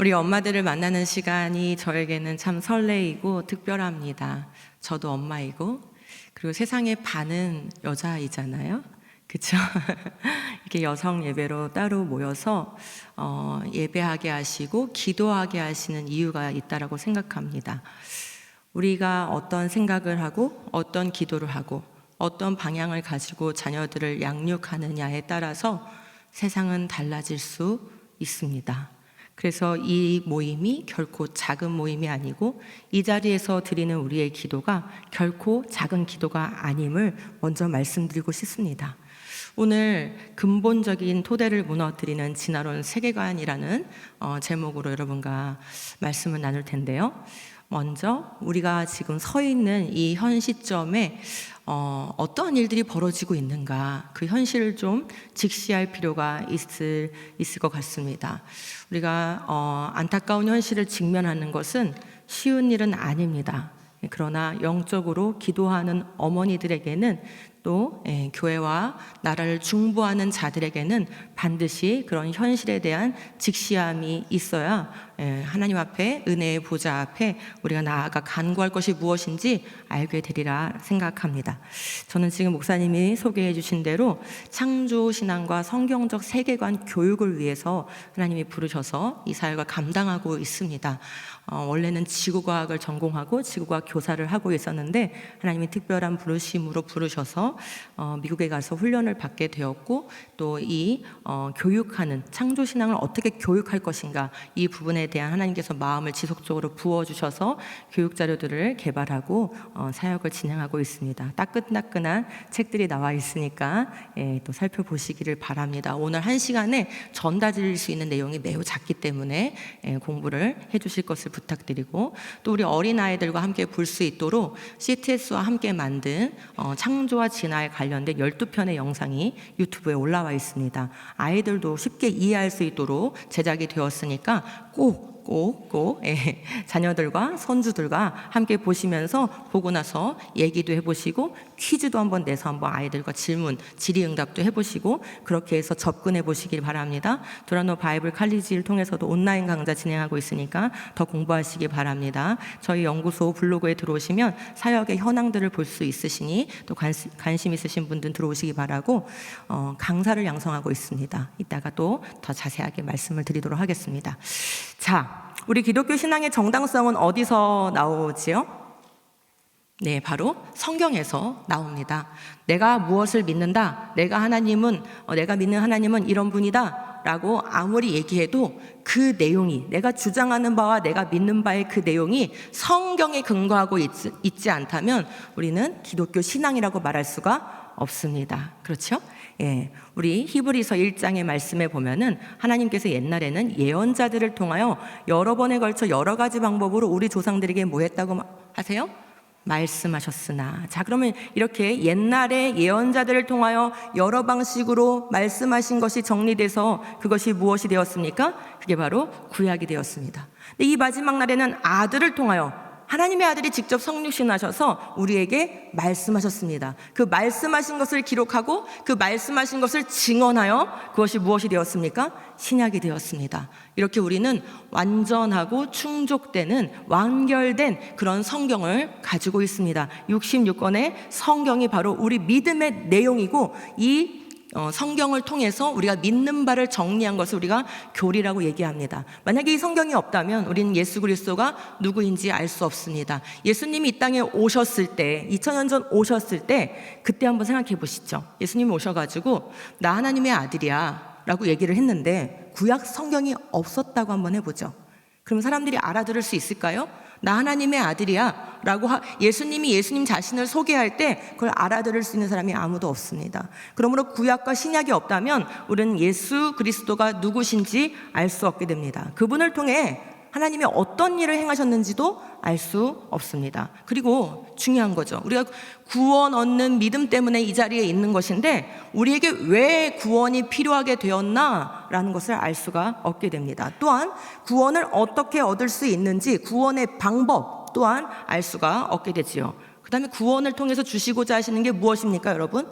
우리 엄마들을 만나는 시간이 저에게는 참 설레이고 특별합니다. 저도 엄마이고, 그리고 세상의 반은 여자이잖아요. 그렇죠? 이렇게 여성 예배로 따로 모여서 예배하게 하시고 기도하게 하시는 이유가 있다라고 생각합니다. 우리가 어떤 생각을 하고 어떤 기도를 하고 어떤 방향을 가지고 자녀들을 양육하느냐에 따라서 세상은 달라질 수 있습니다. 그래서 이 모임이 결코 작은 모임이 아니고 이 자리에서 드리는 우리의 기도가 결코 작은 기도가 아님을 먼저 말씀드리고 싶습니다. 오늘 근본적인 토대를 무너뜨리는 진화론 세계관이라는 제목으로 여러분과 말씀을 나눌 텐데요. 먼저 우리가 지금 서 있는 이 현 시점에 어떠한 일들이 벌어지고 있는가, 그 현실을 좀 직시할 필요가 있을 것 같습니다. 우리가 안타까운 현실을 직면하는 것은 쉬운 일은 아닙니다. 그러나 영적으로 기도하는 어머니들에게는 또 교회와 나라를 중보하는 자들에게는 반드시 그런 현실에 대한 직시함이 있어야 하나님 앞에, 은혜의 보좌 앞에 우리가 나아가 간구할 것이 무엇인지 알게 되리라 생각합니다. 저는 지금 목사님이 소개해 주신 대로 창조신앙과 성경적 세계관 교육을 위해서 하나님이 부르셔서 이 사역을 감당하고 있습니다. 원래는 지구과학을 전공하고 지구과학 교사를 하고 있었는데 하나님이 특별한 부르심으로 부르셔서 미국에 가서 훈련을 받게 되었고, 또 이 교육하는 창조신앙을 어떻게 교육할 것인가, 이 부분에 대한 하나님께서 마음을 지속적으로 부어주셔서 교육 자료들을 개발하고 사역을 진행하고 있습니다. 따끈따끈한 책들이 나와 있으니까 또 살펴보시기를 바랍니다. 오늘 한 시간에 전달드릴 수 있는 내용이 매우 작기 때문에 공부를 해주실 것을 부탁드리고, 또 우리 어린아이들과 함께 볼 수 있도록 CTS와 함께 만든 창조와 진화에 관련된 12편의 영상이 유튜브에 올라와 있습니다. 아이들도 쉽게 이해할 수 있도록 제작이 되었으니까 꼭 자녀들과 손주들과 함께 보시면서 보고 나서 얘기도 해보시고 퀴즈도 한번 내서 한번 아이들과 질의응답도 해보시고 그렇게 해서 접근해 보시길 바랍니다. 도라노 바이블 칼리지를 통해서도 온라인 강좌 진행하고 있으니까 더 공부하시기 바랍니다. 저희 연구소 블로그에 들어오시면 사역의 현황들을 볼 수 있으시니 또 관심 있으신 분들 들어오시기 바라고, 강사를 양성하고 있습니다. 이따가 또 더 자세하게 말씀을 드리도록 하겠습니다. 자, 우리 기독교 신앙의 정당성은 어디서 나오지요? 네, 바로 성경에서 나옵니다. 내가 무엇을 믿는다, 내가 믿는 하나님은 이런 분이다 라고 아무리 얘기해도 그 내용이, 내가 주장하는 바와 내가 믿는 바의 그 내용이 성경에 근거하고 있지 않다면 우리는 기독교 신앙이라고 말할 수가 없습니다. 그렇죠? 우리 히브리서 1장의 말씀에 보면은 하나님께서 옛날에는 예언자들을 통하여 여러 번에 걸쳐 여러 가지 방법으로 우리 조상들에게 뭐 했다고 하세요? 말씀하셨으나. 자, 그러면 이렇게 옛날에 예언자들을 통하여 여러 방식으로 말씀하신 것이 정리돼서 그것이 무엇이 되었습니까? 그게 바로 구약이 되었습니다. 근데 이 마지막 날에는 아들을 통하여, 하나님의 아들이 직접 성육신하셔서 우리에게 말씀하셨습니다. 그 말씀하신 것을 기록하고 그 말씀하신 것을 증언하여 그것이 무엇이 되었습니까? 신약이 되었습니다. 이렇게 우리는 완전하고 충족되는, 완결된 그런 성경을 가지고 있습니다. 66권의 성경이 바로 우리 믿음의 내용이고, 이 성경을 통해서 우리가 믿는 바를 정리한 것을 우리가 교리라고 얘기합니다. 만약에 이 성경이 없다면 우리는 예수 그리스도가 누구인지 알 수 없습니다. 예수님이 이 땅에 오셨을 때, 2000년 전 오셨을 때, 그때 한번 생각해 보시죠. 예수님이 오셔가지고 나 하나님의 아들이야 라고 얘기를 했는데 구약 성경이 없었다고 한번 해보죠. 그럼 사람들이 알아들을 수 있을까요? 나 하나님의 아들이야 라고 예수님이 예수님 자신을 소개할 때 그걸 알아들을 수 있는 사람이 아무도 없습니다. 그러므로 구약과 신약이 없다면 우리는 예수 그리스도가 누구신지 알 수 없게 됩니다. 그분을 통해 하나님이 어떤 일을 행하셨는지도 알 수 없습니다. 그리고 중요한 거죠. 우리가 구원 얻는 믿음 때문에 이 자리에 있는 것인데 우리에게 왜 구원이 필요하게 되었나라는 것을 알 수가 없게 됩니다. 또한 구원을 어떻게 얻을 수 있는지, 구원의 방법 또한 알 수가 없게 되지요. 그 다음에 구원을 통해서 주시고자 하시는 게 무엇입니까, 여러분?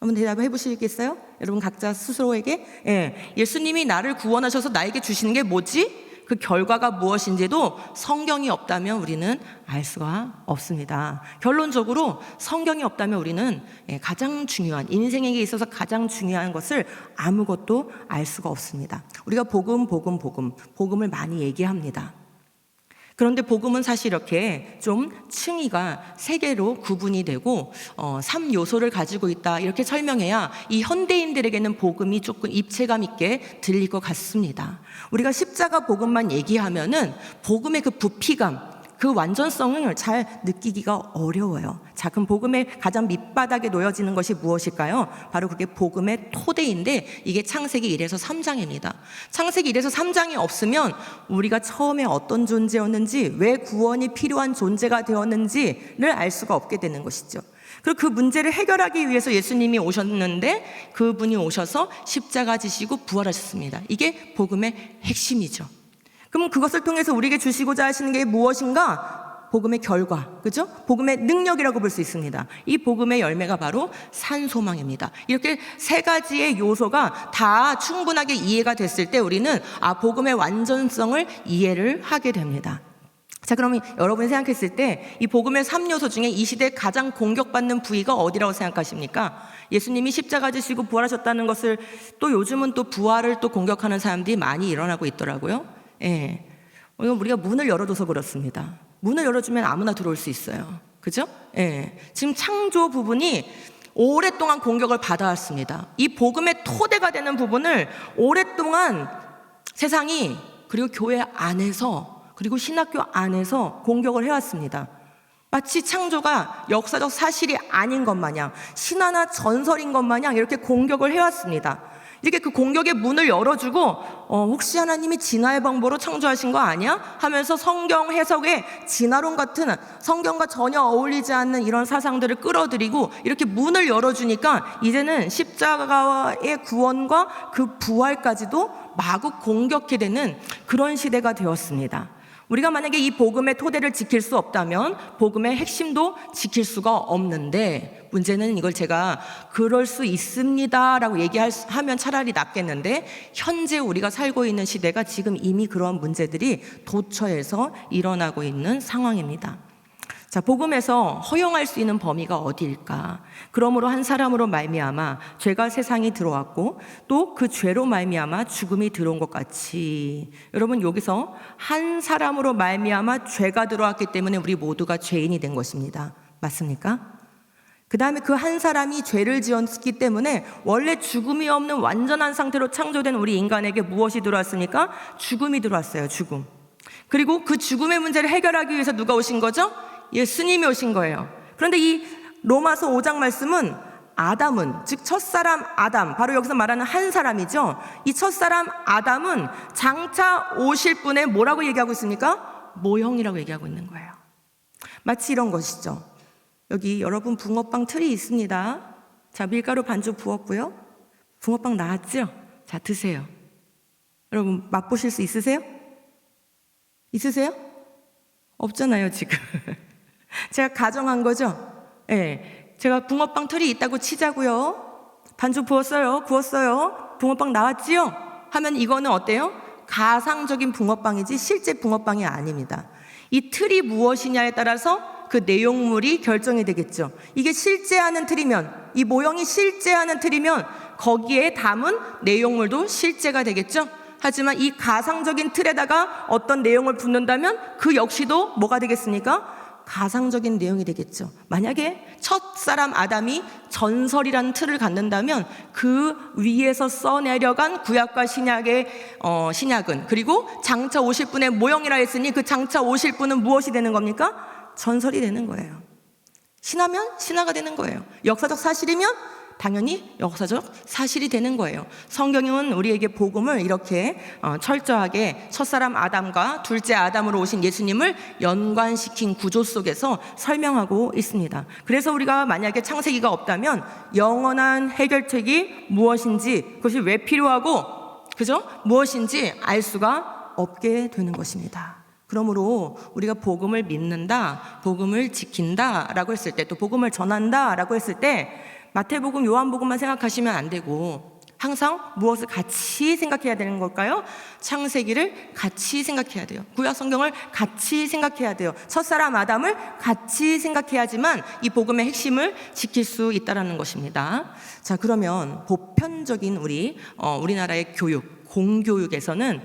한번 대답해 보시겠어요? 여러분 각자 스스로에게. 예수님이 나를 구원하셔서 나에게 주시는 게 뭐지? 그 결과가 무엇인지도 성경이 없다면 우리는 알 수가 없습니다. 결론적으로 성경이 없다면 우리는 가장 중요한, 인생에게 있어서 가장 중요한 것을 아무것도 알 수가 없습니다. 우리가 복음을 많이 얘기합니다. 그런데 복음은 사실 이렇게 좀 층위가 세 개로 구분이 되고 3요소를 가지고 있다, 이렇게 설명해야 이 현대인들에게는 복음이 조금 입체감 있게 들릴 것 같습니다. 우리가 십자가 복음만 얘기하면은 복음의 그 부피감, 그 완전성을 잘 느끼기가 어려워요. 자, 그럼 복음의 가장 밑바닥에 놓여지는 것이 무엇일까요? 바로 그게 복음의 토대인데, 이게 창세기 1에서 3장입니다. 창세기 1에서 3장이 없으면 우리가 처음에 어떤 존재였는지, 왜 구원이 필요한 존재가 되었는지를 알 수가 없게 되는 것이죠. 그리고 그 문제를 해결하기 위해서 예수님이 오셨는데, 그분이 오셔서 십자가 지시고 부활하셨습니다. 이게 복음의 핵심이죠. 그럼 그것을 통해서 우리에게 주시고자 하시는 게 무엇인가? 복음의 결과, 그죠? 복음의 능력이라고 볼 수 있습니다. 이 복음의 열매가 바로 산소망입니다. 이렇게 세 가지의 요소가 다 충분하게 이해가 됐을 때 우리는 복음의 완전성을 이해를 하게 됩니다. 자, 그러면 여러분이 생각했을 때 이 복음의 3요소 중에 이 시대에 가장 공격받는 부위가 어디라고 생각하십니까? 예수님이 십자가 지시고 부활하셨다는 것을 또 요즘은 또 부활을 또 공격하는 사람들이 많이 일어나고 있더라고요. 우리가 문을 열어줘서 그렇습니다. 문을 열어주면 아무나 들어올 수 있어요. 그죠? 지금 창조 부분이 오랫동안 공격을 받아왔습니다. 이 복음의 토대가 되는 부분을 오랫동안 세상이, 그리고 교회 안에서, 그리고 신학교 안에서 공격을 해왔습니다. 마치 창조가 역사적 사실이 아닌 것 마냥, 신화나 전설인 것 마냥 이렇게 공격을 해왔습니다. 이렇게 그 공격의 문을 열어주고 혹시 하나님이 진화의 방법으로 창조하신 거 아니야? 하면서 성경 해석에 진화론 같은 성경과 전혀 어울리지 않는 이런 사상들을 끌어들이고 이렇게 문을 열어주니까 이제는 십자가의 구원과 그 부활까지도 마구 공격해 되는 그런 시대가 되었습니다. 우리가 만약에 이 복음의 토대를 지킬 수 없다면 복음의 핵심도 지킬 수가 없는데, 문제는 이걸 제가 그럴 수 있습니다 라고 얘기하면 차라리 낫겠는데, 현재 우리가 살고 있는 시대가 지금 이미 그런 문제들이 도처에서 일어나고 있는 상황입니다. 자, 복음에서 허용할 수 있는 범위가 어디일까? 그러므로 한 사람으로 말미암아 죄가 세상에 들어왔고 또 그 죄로 말미암아 죽음이 들어온 것 같이, 여러분 여기서 한 사람으로 말미암아 죄가 들어왔기 때문에 우리 모두가 죄인이 된 것입니다. 맞습니까? 그 다음에 그 한 사람이 죄를 지었기 때문에 원래 죽음이 없는 완전한 상태로 창조된 우리 인간에게 무엇이 들어왔습니까? 죽음이 들어왔어요. 죽음. 그리고 그 죽음의 문제를 해결하기 위해서 누가 오신 거죠? 예수님이 오신 거예요. 그런데 이 로마서 5장 말씀은 아담은, 즉 첫사람 아담, 바로 여기서 말하는 한 사람이죠. 이 첫사람 아담은 장차 오실 분의 뭐라고 얘기하고 있습니까? 모형이라고 얘기하고 있는 거예요. 마치 이런 것이죠. 여기 여러분 붕어빵 틀이 있습니다. 자, 밀가루 반죽 부었고요. 붕어빵 나왔죠? 자, 드세요. 여러분 맛보실 수 있으세요? 있으세요? 없잖아요, 지금. 제가 가정한 거죠? 제가 붕어빵 틀이 있다고 치자고요. 반죽 부었어요. 구웠어요. 붕어빵 나왔지요? 하면 이거는 어때요? 가상적인 붕어빵이지 실제 붕어빵이 아닙니다. 이 틀이 무엇이냐에 따라서 그 내용물이 결정이 되겠죠. 이게 실제하는 틀이면, 이 모형이 실제하는 틀이면 거기에 담은 내용물도 실제가 되겠죠. 하지만 이 가상적인 틀에다가 어떤 내용을 붓는다면 그 역시도 뭐가 되겠습니까? 가상적인 내용이 되겠죠. 만약에 첫사람 아담이 전설이라는 틀을 갖는다면 그 위에서 써내려간 구약과 신약은, 그리고 장차 오실 분의 모형이라 했으니 그 장차 오실 분은 무엇이 되는 겁니까? 전설이 되는 거예요. 신화면 신화가 되는 거예요. 역사적 사실이면 당연히 역사적 사실이 되는 거예요. 성경은 우리에게 복음을 이렇게 철저하게 첫사람 아담과 둘째 아담으로 오신 예수님을 연관시킨 구조 속에서 설명하고 있습니다. 그래서 우리가 만약에 창세기가 없다면 영원한 해결책이 무엇인지, 그것이 왜 필요하고, 그죠? 무엇인지 알 수가 없게 되는 것입니다. 그러므로 우리가 복음을 믿는다, 복음을 지킨다라고 했을 때, 또 복음을 전한다라고 했을 때 마태복음, 요한복음만 생각하시면 안 되고 항상 무엇을 같이 생각해야 되는 걸까요? 창세기를 같이 생각해야 돼요. 구약 성경을 같이 생각해야 돼요. 첫사람 아담을 같이 생각해야지만 이 복음의 핵심을 지킬 수 있다는 것입니다. 자, 그러면 보편적인 우리나라의 교육, 공교육에서는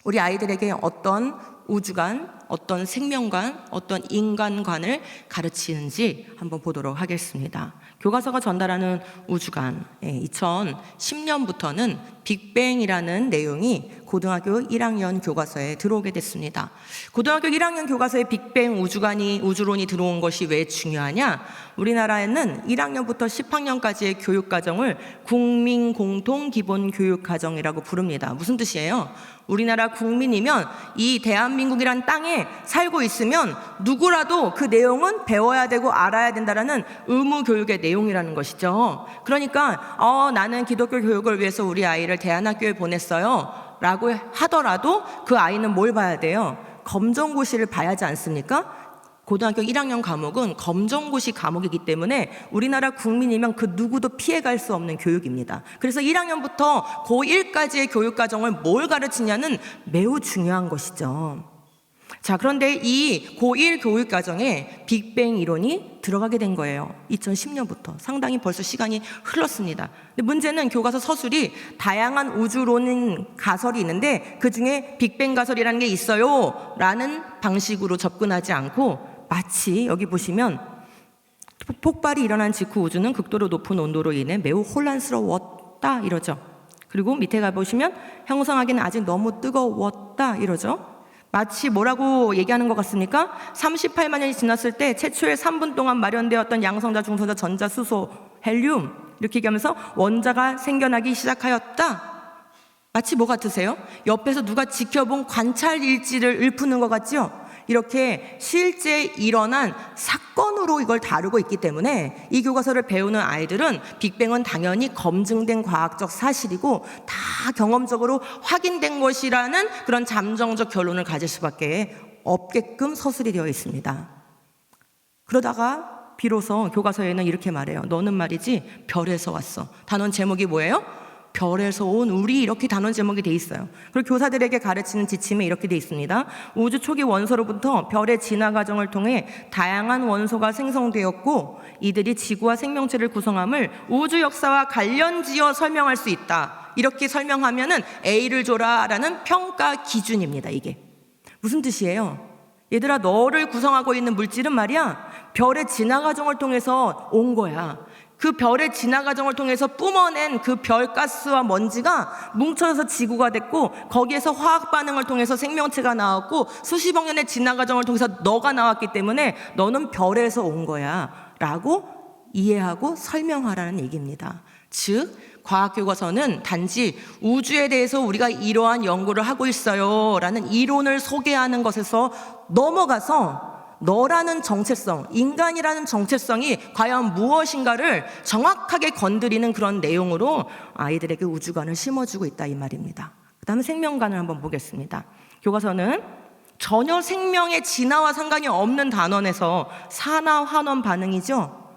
우리 아이들에게 어떤 우주관, 어떤 생명관, 어떤 인간관을 가르치는지 한번 보도록 하겠습니다. 교과서가 전달하는 우주관, 2010년부터는 빅뱅이라는 내용이 고등학교 1학년 교과서에 들어오게 됐습니다. 고등학교 1학년 교과서에 빅뱅 우주론이 들어온 것이 왜 중요하냐? 우리나라에는 1학년부터 10학년까지의 교육과정을 국민공통기본교육과정이라고 부릅니다. 무슨 뜻이에요? 우리나라 국민이면 이 대한민국이란 땅에 살고 있으면 누구라도 그 내용은 배워야 되고 알아야 된다라는 의무 교육의 내용이라는 것이죠. 그러니까 나는 기독교 교육을 위해서 우리 아이를 대안학교에 보냈어요 라고 하더라도 그 아이는 뭘 봐야 돼요? 검정고시를 봐야지 않습니까? 고등학교 1학년 과목은 검정고시 과목이기 때문에 우리나라 국민이면 그 누구도 피해갈 수 없는 교육입니다. 그래서 1학년부터 고1까지의 교육과정을 뭘 가르치냐는 매우 중요한 것이죠. 자, 그런데 이 고1 교육과정에 빅뱅 이론이 들어가게 된 거예요. 2010년부터. 상당히 벌써 시간이 흘렀습니다. 근데 문제는 교과서 서술이 다양한 우주론 가설이 있는데 그중에 빅뱅 가설이라는 게 있어요 라는 방식으로 접근하지 않고 마치 여기 보시면 폭발이 일어난 직후 우주는 극도로 높은 온도로 인해 매우 혼란스러웠다 이러죠. 그리고 밑에 가보시면 형성하기는 아직 너무 뜨거웠다 이러죠. 마치 뭐라고 얘기하는 것 같습니까? 38만 년이 지났을 때 최초의 3분 동안 마련되었던 양성자, 중성자, 전자, 수소, 헬륨 이렇게 얘기하면서 원자가 생겨나기 시작하였다. 마치 뭐 같으세요? 옆에서 누가 지켜본 관찰 일지를 읊는 것 같죠? 이렇게 실제 일어난 사건으로 이걸 다루고 있기 때문에 이 교과서를 배우는 아이들은 빅뱅은 당연히 검증된 과학적 사실이고 다 경험적으로 확인된 것이라는 그런 잠정적 결론을 가질 수밖에 없게끔 서술이 되어 있습니다. 그러다가 비로소 교과서에는 이렇게 말해요. 너는 말이지 별에서 왔어. 단원 제목이 뭐예요? 별에서 온 우리 이렇게 단원 제목이 돼 있어요. 그리고 교사들에게 가르치는 지침에 이렇게 돼 있습니다. 우주 초기 원소로부터 별의 진화 과정을 통해 다양한 원소가 생성되었고 이들이 지구와 생명체를 구성함을 우주 역사와 관련지어 설명할 수 있다. 이렇게 설명하면은 A를 줘라라는 평가 기준입니다. 이게 무슨 뜻이에요? 얘들아, 너를 구성하고 있는 물질은 말이야 별의 진화 과정을 통해서 온 거야. 그 별의 진화 과정을 통해서 뿜어낸 그 별가스와 먼지가 뭉쳐져서 지구가 됐고 거기에서 화학 반응을 통해서 생명체가 나왔고 수십억 년의 진화 과정을 통해서 너가 나왔기 때문에 너는 별에서 온 거야 라고 이해하고 설명하라는 얘기입니다. 즉 과학교과서는 단지 우주에 대해서 우리가 이러한 연구를 하고 있어요 라는 이론을 소개하는 것에서 넘어가서 너라는 정체성, 인간이라는 정체성이 과연 무엇인가를 정확하게 건드리는 그런 내용으로 아이들에게 우주관을 심어주고 있다 이 말입니다. 그 다음에 생명관을 한번 보겠습니다. 교과서는 전혀 생명의 진화와 상관이 없는 단원에서 산화 환원 반응이죠.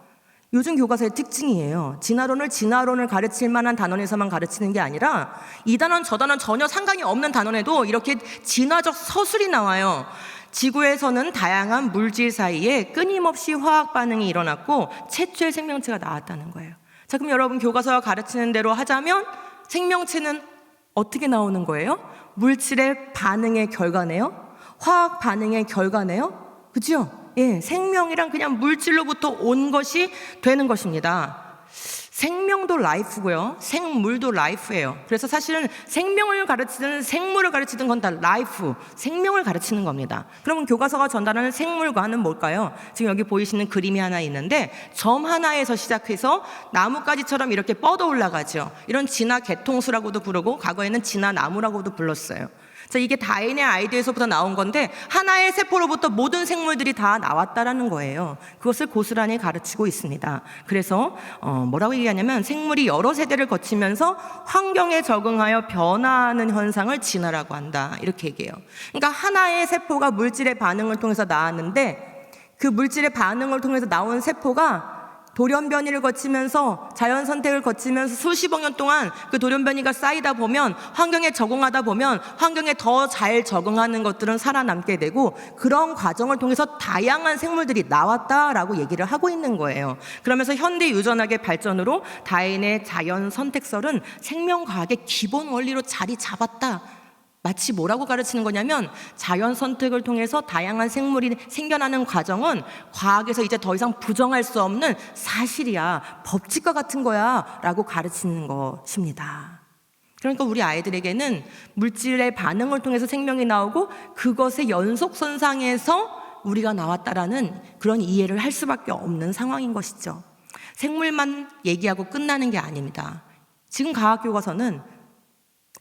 요즘 교과서의 특징이에요. 진화론을 가르칠 만한 단원에서만 가르치는 게 아니라 이 단원 저 단원 전혀 상관이 없는 단원에도 이렇게 진화적 서술이 나와요. 지구에서는 다양한 물질 사이에 끊임없이 화학 반응이 일어났고 최초의 생명체가 나왔다는 거예요. 자, 그럼 여러분 교과서가 가르치는 대로 하자면 생명체는 어떻게 나오는 거예요? 물질의 반응의 결과네요. 화학 반응의 결과네요. 그죠? 예, 생명이란 그냥 물질로부터 온 것이 되는 것입니다. 생명도 라이프고요. 생물도 라이프예요. 그래서 사실은 생명을 가르치든 생물을 가르치든 건 다 라이프, 생명을 가르치는 겁니다. 그러면 교과서가 전달하는 생물과는 뭘까요? 지금 여기 보이시는 그림이 하나 있는데 점 하나에서 시작해서 나뭇가지처럼 이렇게 뻗어 올라가죠. 이런 진화 개통수라고도 부르고 과거에는 진화 나무라고도 불렀어요. 자, 이게 다윈의 아이디어에서부터 나온 건데 하나의 세포로부터 모든 생물들이 다 나왔다라는 거예요. 그것을 고스란히 가르치고 있습니다. 그래서 뭐라고 얘기하냐면 생물이 여러 세대를 거치면서 환경에 적응하여 변화하는 현상을 진화라고 한다. 이렇게 얘기해요. 그러니까 하나의 세포가 물질의 반응을 통해서 나왔는데 그 물질의 반응을 통해서 나온 세포가 돌연변이를 거치면서 자연 선택을 거치면서 수십억 년 동안 그 돌연변이가 쌓이다 보면 환경에 적응하다 보면 환경에 더 잘 적응하는 것들은 살아남게 되고 그런 과정을 통해서 다양한 생물들이 나왔다라고 얘기를 하고 있는 거예요. 그러면서 현대 유전학의 발전으로 다윈의 자연 선택설은 생명과학의 기본 원리로 자리 잡았다. 마치 뭐라고 가르치는 거냐면 자연 선택을 통해서 다양한 생물이 생겨나는 과정은 과학에서 이제 더 이상 부정할 수 없는 사실이야, 법칙과 같은 거야 라고 가르치는 것입니다. 그러니까 우리 아이들에게는 물질의 반응을 통해서 생명이 나오고 그것의 연속선상에서 우리가 나왔다라는 그런 이해를 할 수밖에 없는 상황인 것이죠. 생물만 얘기하고 끝나는 게 아닙니다. 지금 과학교과서는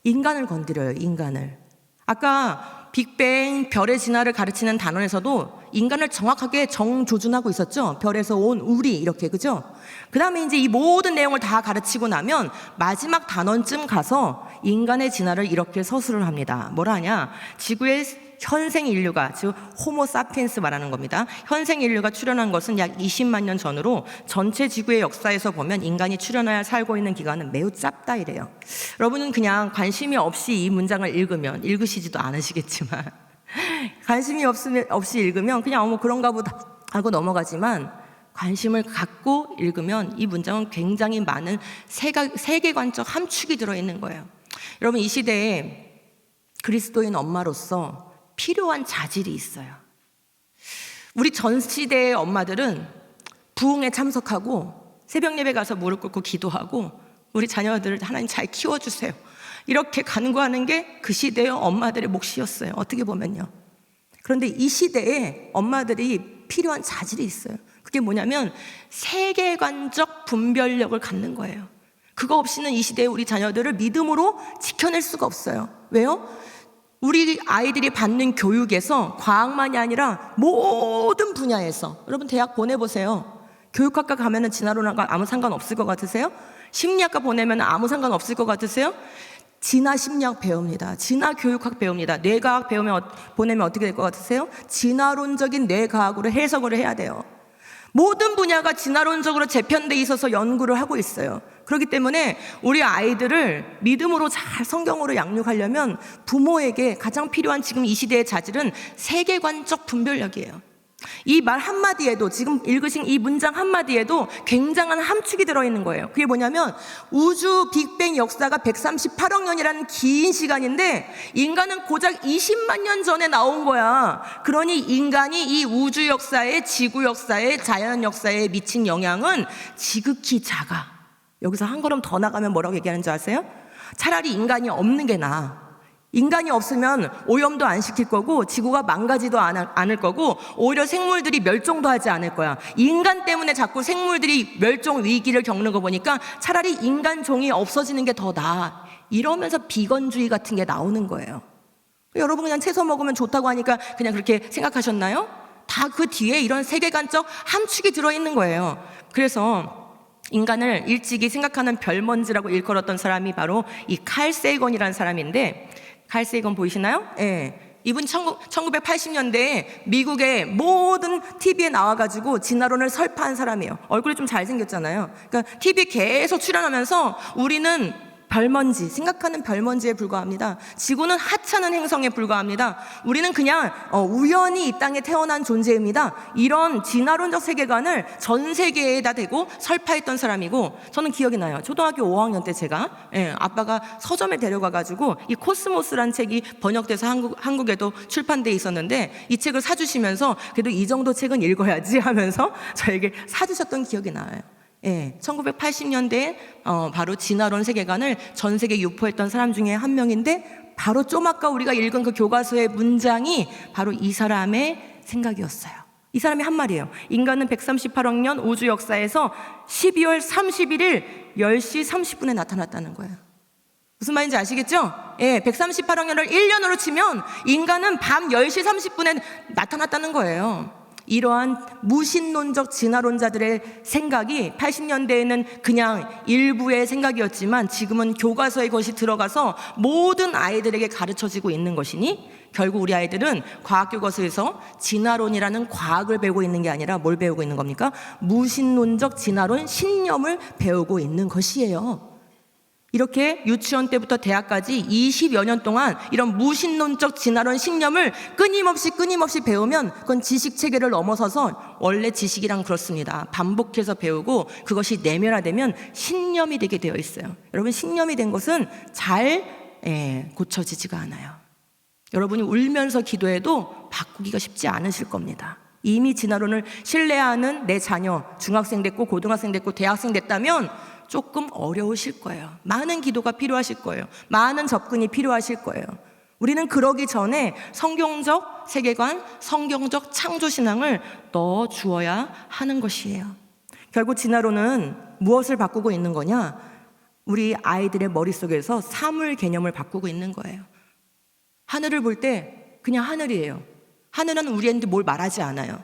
인간을 건드려요, 인간을. 아까 빅뱅, 별의 진화를 가르치는 단원에서도 인간을 정확하게 정조준하고 있었죠. 별에서 온 우리 이렇게, 그죠? 그 다음에 이제 이 모든 내용을 다 가르치고 나면 마지막 단원쯤 가서 인간의 진화를 이렇게 서술을 합니다. 뭐라 하냐? 지구의 현생 인류가, 즉 호모 사피엔스 말하는 겁니다. 현생 인류가 출현한 것은 약 20만 년 전으로 전체 지구의 역사에서 보면 인간이 출현하여 살고 있는 기간은 매우 짧다 이래요. 여러분은 그냥 관심이 없이 이 문장을 읽으면, 읽으시지도 않으시겠지만 관심이 없이 읽으면 그냥 그런가 보다 하고 넘어가지만 관심을 갖고 읽으면 이 문장은 굉장히 많은 세계관적 함축이 들어있는 거예요. 여러분, 이 시대에 그리스도인 엄마로서 필요한 자질이 있어요. 우리 전 시대의 엄마들은 부흥에 참석하고 새벽 예배 가서 무릎 꿇고 기도하고 우리 자녀들을 하나님 잘 키워주세요, 이렇게 간구하는 게 그 시대의 엄마들의 몫이었어요, 어떻게 보면요. 그런데 이 시대에 엄마들이 필요한 자질이 있어요. 그게 뭐냐면 세계관적 분별력을 갖는 거예요. 그거 없이는 이 시대의 우리 자녀들을 믿음으로 지켜낼 수가 없어요. 왜요? 우리 아이들이 받는 교육에서 과학만이 아니라 모든 분야에서, 여러분 대학 보내보세요. 교육학과 가면은 진화론과 아무 상관없을 것 같으세요? 심리학과 보내면 아무 상관없을 것 같으세요? 진화 심리학 배웁니다. 진화 교육학 배웁니다. 뇌과학 보내면 어떻게 될 것 같으세요? 진화론적인 뇌과학으로 해석을 해야 돼요. 모든 분야가 진화론적으로 재편돼 있어서 연구를 하고 있어요. 그렇기 때문에 우리 아이들을 믿음으로 잘 성경으로 양육하려면 부모에게 가장 필요한 지금 이 시대의 자질은 세계관적 분별력이에요. 이 말 한마디에도, 지금 읽으신 이 문장 한마디에도 굉장한 함축이 들어있는 거예요. 그게 뭐냐면 우주 빅뱅 역사가 138억 년이라는 긴 시간인데 인간은 고작 20만 년 전에 나온 거야. 그러니 인간이 이 우주 역사에, 지구 역사에, 자연 역사에 미친 영향은 지극히 작아. 여기서 한 걸음 더 나가면 뭐라고 얘기하는 줄 아세요? 차라리 인간이 없는 게 나아. 인간이 없으면 오염도 안 시킬 거고 지구가 망가지도 않을 거고 오히려 생물들이 멸종도 하지 않을 거야. 인간 때문에 자꾸 생물들이 멸종 위기를 겪는 거 보니까 차라리 인간종이 없어지는 게 더 나아. 이러면서 비건주의 같은 게 나오는 거예요. 여러분 그냥 채소 먹으면 좋다고 하니까 그냥 그렇게 생각하셨나요? 다 그 뒤에 이런 세계관적 함축이 들어있는 거예요. 그래서 인간을 일찍이 생각하는 별먼지라고 일컬었던 사람이 바로 이 칼 세이건이라는 사람인데, 칼 세이건 보이시나요? 예. 이분 1980년대에 미국의 모든 TV에 나와가지고 진화론을 설파한 사람이에요. 얼굴이 좀 잘생겼잖아요. 그러니까 TV에 계속 출연하면서 우리는 별먼지, 생각하는 별먼지에 불과합니다. 지구는 하찮은 행성에 불과합니다. 우리는 그냥 우연히 이 땅에 태어난 존재입니다. 이런 진화론적 세계관을 전 세계에다 대고 설파했던 사람이고, 저는 기억이 나요. 초등학교 5학년 때 제가 아빠가 서점에 데려가가지고 이 코스모스란 책이 번역돼서 한국에도 출판돼 있었는데 이 책을 사주시면서 그래도 이 정도 책은 읽어야지 하면서 저에게 사주셨던 기억이 나요. 1980년대에 바로 진화론 세계관을 전 세계에 유포했던 사람 중에 한 명인데, 바로 좀 아까 우리가 읽은 그 교과서의 문장이 바로 이 사람의 생각이었어요. 이 사람이 한 말이에요. 인간은 138억 년 우주 역사에서 12월 31일 10시 30분에 나타났다는 거예요. 무슨 말인지 아시겠죠? 138억 년을 1년으로 치면 인간은 밤 10시 30분에 나타났다는 거예요. 이러한 무신론적 진화론자들의 생각이 80년대에는 그냥 일부의 생각이었지만 지금은 교과서에 것이 들어가서 모든 아이들에게 가르쳐지고 있는 것이니 결국 우리 아이들은 과학교과서에서 진화론이라는 과학을 배우고 있는 게 아니라 뭘 배우고 있는 겁니까? 무신론적 진화론 신념을 배우고 있는 것이에요. 이렇게 유치원 때부터 대학까지 20여 년 동안 이런 무신론적 진화론 신념을 끊임없이 배우면 그건 지식 체계를 넘어서서 원래 지식이란 그렇습니다. 반복해서 배우고 그것이 내면화되면 신념이 되게 되어 있어요. 여러분, 신념이 된 것은 잘 고쳐지지가 않아요. 여러분이 울면서 기도해도 바꾸기가 쉽지 않으실 겁니다. 이미 진화론을 신뢰하는 내 자녀, 중학생 됐고 고등학생 됐고 대학생 됐다면 조금 어려우실 거예요. 많은 기도가 필요하실 거예요. 많은 접근이 필요하실 거예요. 우리는 그러기 전에 성경적 세계관, 성경적 창조신앙을 넣어 주어야 하는 것이에요. 결국 진화론은 무엇을 바꾸고 있는 거냐? 우리 아이들의 머릿속에서 사물 개념을 바꾸고 있는 거예요. 하늘을 볼 때 그냥 하늘이에요. 하늘은 우리한테 뭘 말하지 않아요.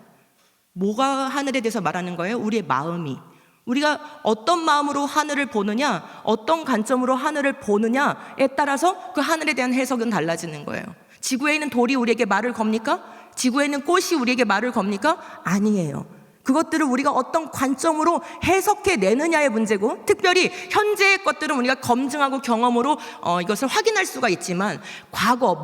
뭐가 하늘에 대해서 말하는 거예요? 우리의 마음이. 우리가 어떤 마음으로 하늘을 보느냐, 어떤 관점으로 하늘을 보느냐에 따라서 그 하늘에 대한 해석은 달라지는 거예요. 지구에 있는 돌이 우리에게 말을 겁니까? 지구에 있는 꽃이 우리에게 말을 겁니까? 아니에요. 그것들을 우리가 어떤 관점으로 해석해내느냐의 문제고, 특별히 현재의 것들은 우리가 검증하고 경험으로 이것을 확인할 수가 있지만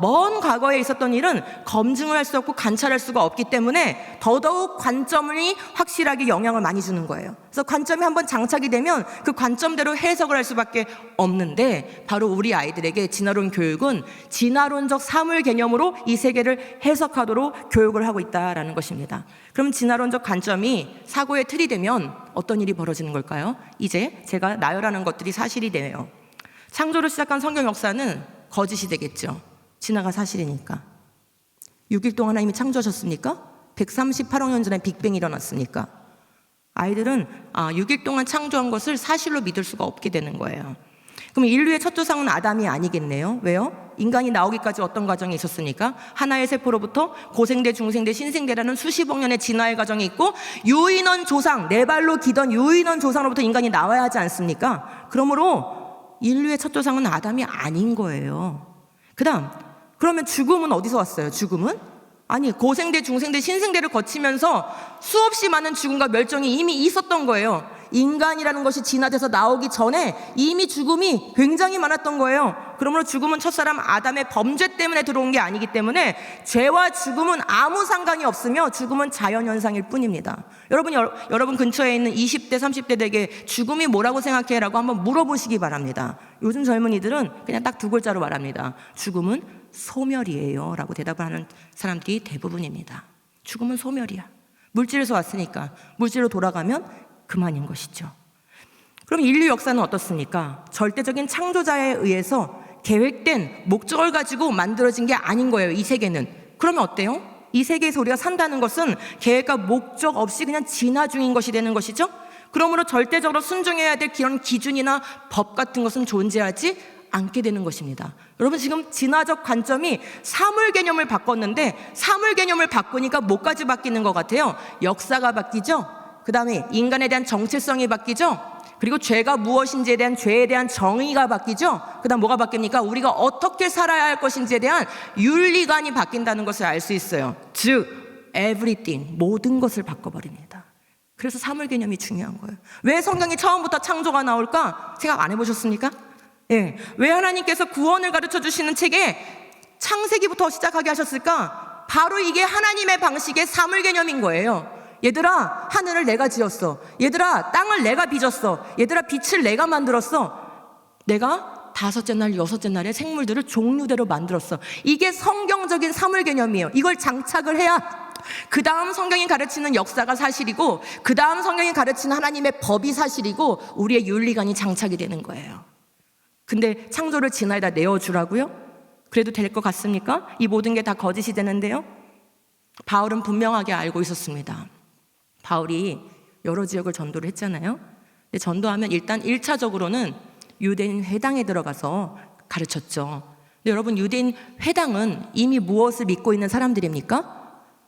먼 과거에 있었던 일은 검증을 할 수 없고 관찰할 수가 없기 때문에 더더욱 관점이 확실하게 영향을 많이 주는 거예요. 그래서 관점이 한번 장착이 되면 그 관점대로 해석을 할 수밖에 없는데, 바로 우리 아이들에게 진화론 교육은 진화론적 사물 개념으로 이 세계를 해석하도록 교육을 하고 있다라는 것입니다. 그럼 진화론적 관점이 사고의 틀이 되면 어떤 일이 벌어지는 걸까요? 이제 제가 나열하는 것들이 사실이 돼요. 창조를 시작한 성경 역사는 거짓이 되겠죠. 진화가 사실이니까. 6일 동안 하나님이 창조하셨습니까? 138억 년 전에 빅뱅이 일어났습니까? 아이들은 6일 동안 창조한 것을 사실로 믿을 수가 없게 되는 거예요. 그럼 인류의 첫 조상은 아담이 아니겠네요. 왜요? 인간이 나오기까지 어떤 과정이 있었습니까? 하나의 세포로부터 고생대, 중생대, 신생대라는 수십억 년의 진화의 과정이 있고, 유인원 조상, 네 발로 기던 유인원 조상으로부터 인간이 나와야 하지 않습니까? 그러므로 인류의 첫 조상은 아담이 아닌 거예요. 그러면 죽음은 어디서 왔어요? 죽음은? 아니, 고생대, 중생대, 신생대를 거치면서 수없이 많은 죽음과 멸종이 이미 있었던 거예요. 인간이라는 것이 진화돼서 나오기 전에 이미 죽음이 굉장히 많았던 거예요. 그러므로 죽음은 첫사람 아담의 범죄 때문에 들어온 게 아니기 때문에 죄와 죽음은 아무 상관이 없으며 죽음은 자연현상일 뿐입니다. 여러분 근처에 있는 20대, 30대들에게 죽음이 뭐라고 생각해? 라고 한번 물어보시기 바랍니다. 요즘 젊은이들은 그냥 딱 두 글자로 말합니다. 죽음은 소멸이에요 라고 대답을 하는 사람들이 대부분입니다. 죽음은 소멸이야. 물질에서 왔으니까 물질로 돌아가면 그만인 것이죠. 그럼 인류 역사는 어떻습니까? 절대적인 창조자에 의해서 계획된 목적을 가지고 만들어진 게 아닌 거예요, 이 세계는. 그러면 어때요? 이 세계에서 우리가 산다는 것은 계획과 목적 없이 그냥 진화 중인 것이 되는 것이죠. 그러므로 절대적으로 순종해야 될 그런 기준이나 법 같은 것은 존재하지 않게 되는 것입니다. 여러분, 지금 진화적 관점이 사물 개념을 바꿨는데, 사물 개념을 바꾸니까 뭐까지 바뀌는 것 같아요? 역사가 바뀌죠. 그 다음에 인간에 대한 정체성이 바뀌죠. 그리고 죄가 무엇인지에 대한 죄에 대한 정의가 바뀌죠. 그 다음 뭐가 바뀝니까? 우리가 어떻게 살아야 할 것인지에 대한 윤리관이 바뀐다는 것을 알 수 있어요. 즉 everything, 모든 것을 바꿔버립니다. 그래서 사물 개념이 중요한 거예요. 왜 성경이 처음부터 창조가 나올까? 생각 안 해보셨습니까? 예. 왜 하나님께서 구원을 가르쳐 주시는 책에 창세기부터 시작하게 하셨을까? 바로 이게 하나님의 방식의 사물 개념인 거예요. 얘들아, 하늘을 내가 지었어. 얘들아, 땅을 내가 빚었어. 얘들아, 빛을 내가 만들었어. 내가 5째 날, 6째 날에 생물들을 종류대로 만들었어. 이게 성경적인 사물 개념이에요. 이걸 장착을 해야 그 다음 성경이 가르치는 역사가 사실이고, 그 다음 성경이 가르치는 하나님의 법이 사실이고, 우리의 윤리관이 장착이 되는 거예요. 근데 창조를 진화에다 내어주라고요? 그래도 될 것 같습니까? 이 모든 게 다 거짓이 되는데요. 바울은 분명하게 알고 있었습니다. 바울이 여러 지역을 전도를 했잖아요. 근데 전도하면 일단 1차적으로는 유대인 회당에 들어가서 가르쳤죠. 근데 여러분, 유대인 회당은 이미 무엇을 믿고 있는 사람들입니까?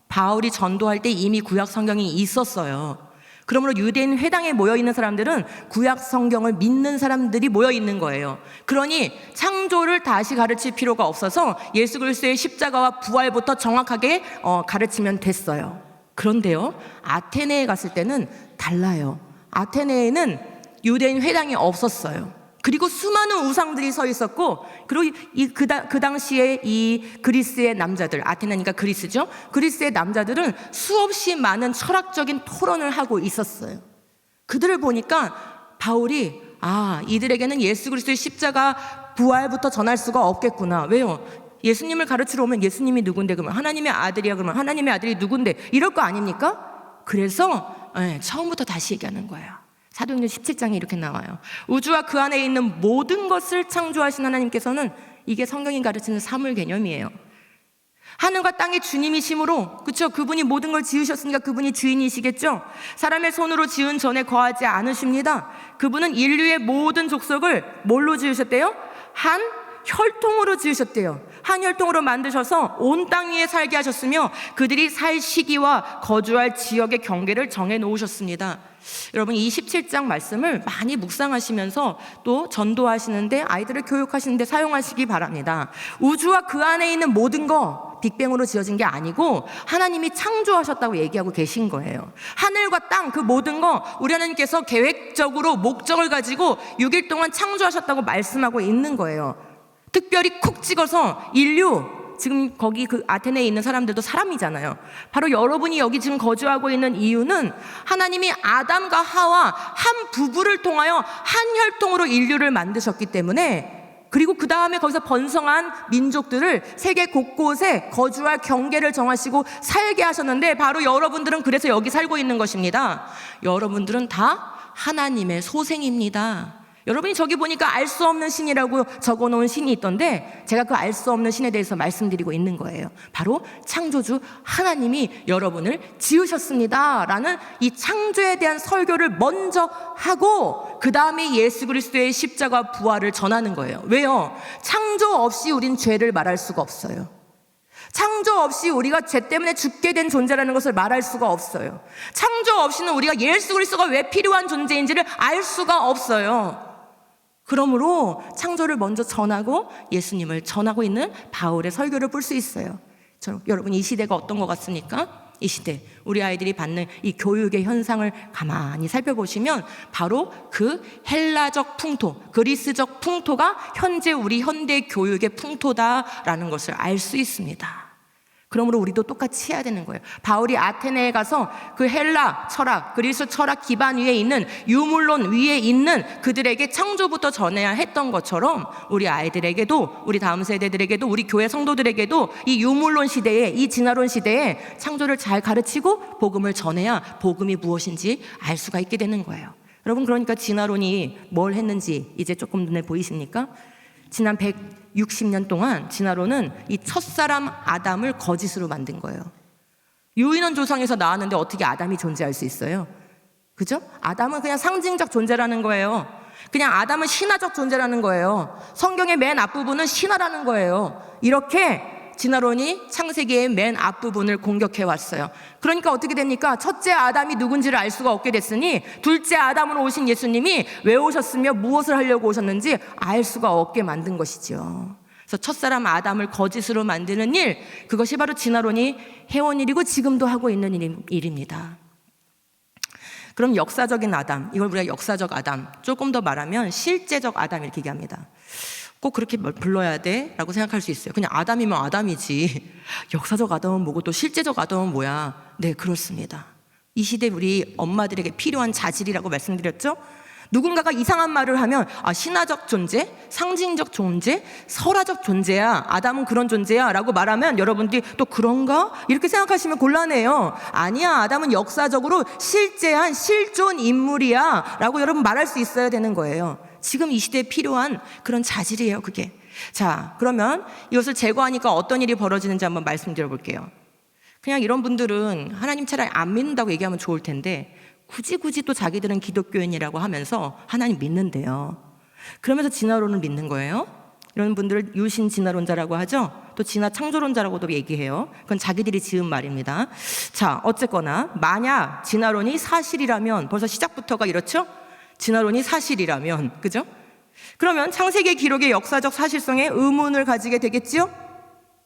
바울이 전도할 때 이미 구약 성경이 있었어요. 그러므로 유대인 회당에 모여있는 사람들은 구약 성경을 믿는 사람들이 모여있는 거예요. 그러니 창조를 다시 가르칠 필요가 없어서 예수 그리스도의 십자가와 부활부터 정확하게 가르치면 됐어요. 그런데요, 아테네에 갔을 때는 달라요. 아테네에는 유대인 회당이 없었어요. 그리고 수많은 우상들이 서 있었고, 그리고 그 당시에 이 그리스의 남자들, 아테네니까 그리스죠. 그리스의 남자들은 수없이 많은 철학적인 토론을 하고 있었어요. 그들을 보니까 바울이 이들에게는 예수 그리스도의 십자가 부활부터 전할 수가 없겠구나. 왜요? 예수님을 가르치러 오면 예수님이 누군데, 그러면 하나님의 아들이야, 그러면 하나님의 아들이 누군데, 이럴 거 아닙니까? 그래서 처음부터 다시 얘기하는 거예요. 사도행전 17장에 이렇게 나와요. 우주와 그 안에 있는 모든 것을 창조하신 하나님께서는, 이게 성경이 가르치는 사물 개념이에요. 하늘과 땅의 주님이심으로, 그렇죠? 그분이 모든 걸 지으셨으니까 그분이 주인이시겠죠? 사람의 손으로 지은 전에 거하지 않으십니다. 그분은 인류의 모든 족속을 뭘로 지으셨대요? 한 혈통으로 지으셨대요. 한 혈통으로 만드셔서 온 땅 위에 살게 하셨으며 그들이 살 시기와 거주할 지역의 경계를 정해 놓으셨습니다. 여러분, 이 17장 말씀을 많이 묵상하시면서 또 전도하시는데, 아이들을 교육하시는데 사용하시기 바랍니다. 우주와 그 안에 있는 모든 거 빅뱅으로 지어진 게 아니고 하나님이 창조하셨다고 얘기하고 계신 거예요. 하늘과 땅, 그 모든 거 우리 하나님께서 계획적으로 목적을 가지고 6일 동안 창조하셨다고 말씀하고 있는 거예요. 특별히 콕 찍어서 인류, 지금 거기 그 아테네에 있는 사람들도 사람이잖아요. 바로 여러분이 여기 지금 거주하고 있는 이유는 하나님이 아담과 하와 한 부부를 통하여 한 혈통으로 인류를 만드셨기 때문에, 그리고 그 다음에 거기서 번성한 민족들을 세계 곳곳에 거주할 경계를 정하시고 살게 하셨는데, 바로 여러분들은 그래서 여기 살고 있는 것입니다. 여러분들은 다 하나님의 소생입니다. 여러분이 저기 보니까 알 수 없는 신이라고 적어놓은 신이 있던데, 제가 그 알 수 없는 신에 대해서 말씀드리고 있는 거예요. 바로 창조주 하나님이 여러분을 지으셨습니다 라는 이 창조에 대한 설교를 먼저 하고, 그 다음에 예수 그리스도의 십자가 부활을 전하는 거예요. 왜요? 창조 없이 우린 죄를 말할 수가 없어요. 창조 없이 우리가 죄 때문에 죽게 된 존재라는 것을 말할 수가 없어요. 창조 없이는 우리가 예수 그리스도가 왜 필요한 존재인지를 알 수가 없어요. 그러므로 창조를 먼저 전하고 예수님을 전하고 있는 바울의 설교를 볼 수 있어요. 여러분, 이 시대가 어떤 것 같습니까? 이 시대, 우리 아이들이 받는 이 교육의 현상을 가만히 살펴보시면 바로 그 헬라적 풍토, 그리스적 풍토가 현재 우리 현대 교육의 풍토다라는 것을 알 수 있습니다. 그러므로 우리도 똑같이 해야 되는 거예요. 바울이 아테네에 가서 그 헬라 철학, 그리스 철학 기반 위에 있는 유물론 위에 있는 그들에게 창조부터 전해야 했던 것처럼, 우리 아이들에게도, 우리 다음 세대들에게도, 우리 교회 성도들에게도 이 유물론 시대에, 이 진화론 시대에 창조를 잘 가르치고 복음을 전해야 복음이 무엇인지 알 수가 있게 되는 거예요. 여러분, 그러니까 진화론이 뭘 했는지 이제 조금 눈에 보이십니까? 지난 160년 동안 진화론은 이 첫사람 아담을 거짓으로 만든 거예요. 유인원 조상에서 나왔는데 어떻게 아담이 존재할 수 있어요? 그죠? 아담은 그냥 상징적 존재라는 거예요. 그냥 아담은 신화적 존재라는 거예요. 성경의 맨 앞부분은 신화라는 거예요. 이렇게 진화론이 창세기의 맨 앞부분을 공격해 왔어요. 그러니까 어떻게 됩니까? 첫째 아담이 누군지를 알 수가 없게 됐으니, 둘째 아담으로 오신 예수님이 왜 오셨으며 무엇을 하려고 오셨는지 알 수가 없게 만든 것이죠. 그래서 첫사람 아담을 거짓으로 만드는 일, 그것이 바로 진화론이 해온 일이고 지금도 하고 있는 일입니다. 그럼 역사적인 아담, 이걸 우리가 역사적 아담, 조금 더 말하면 실제적 아담, 이렇게 얘기합니다. 꼭 그렇게 불러야 돼? 라고 생각할 수 있어요. 그냥 아담이면 아담이지, 역사적 아담은 뭐고 또 실제적 아담은 뭐야? 네, 그렇습니다. 이 시대 우리 엄마들에게 필요한 자질이라고 말씀드렸죠? 누군가가 이상한 말을 하면 신화적 존재, 상징적 존재, 설화적 존재야, 아담은 그런 존재야 라고 말하면 여러분들이 또 그런가? 이렇게 생각하시면 곤란해요. 아니야, 아담은 역사적으로 실제한 실존 인물이야 라고 여러분 말할 수 있어야 되는 거예요. 지금 이 시대에 필요한 그런 자질이에요, 그게. 자, 그러면 이것을 제거하니까 어떤 일이 벌어지는지 한번 말씀드려 볼게요. 그냥 이런 분들은 하나님 차라리 안 믿는다고 얘기하면 좋을 텐데, 굳이 또 자기들은 기독교인이라고 하면서 하나님 믿는데요. 그러면서 진화론을 믿는 거예요. 이런 분들을 유신 진화론자라고 하죠. 또 진화 창조론자라고도 얘기해요. 그건 자기들이 지은 말입니다. 자, 어쨌거나 만약 진화론이 사실이라면, 벌써 시작부터가 이렇죠? 진화론이 사실이라면, 그죠? 그러면 창세기 기록의 역사적 사실성에 의문을 가지게 되겠지요?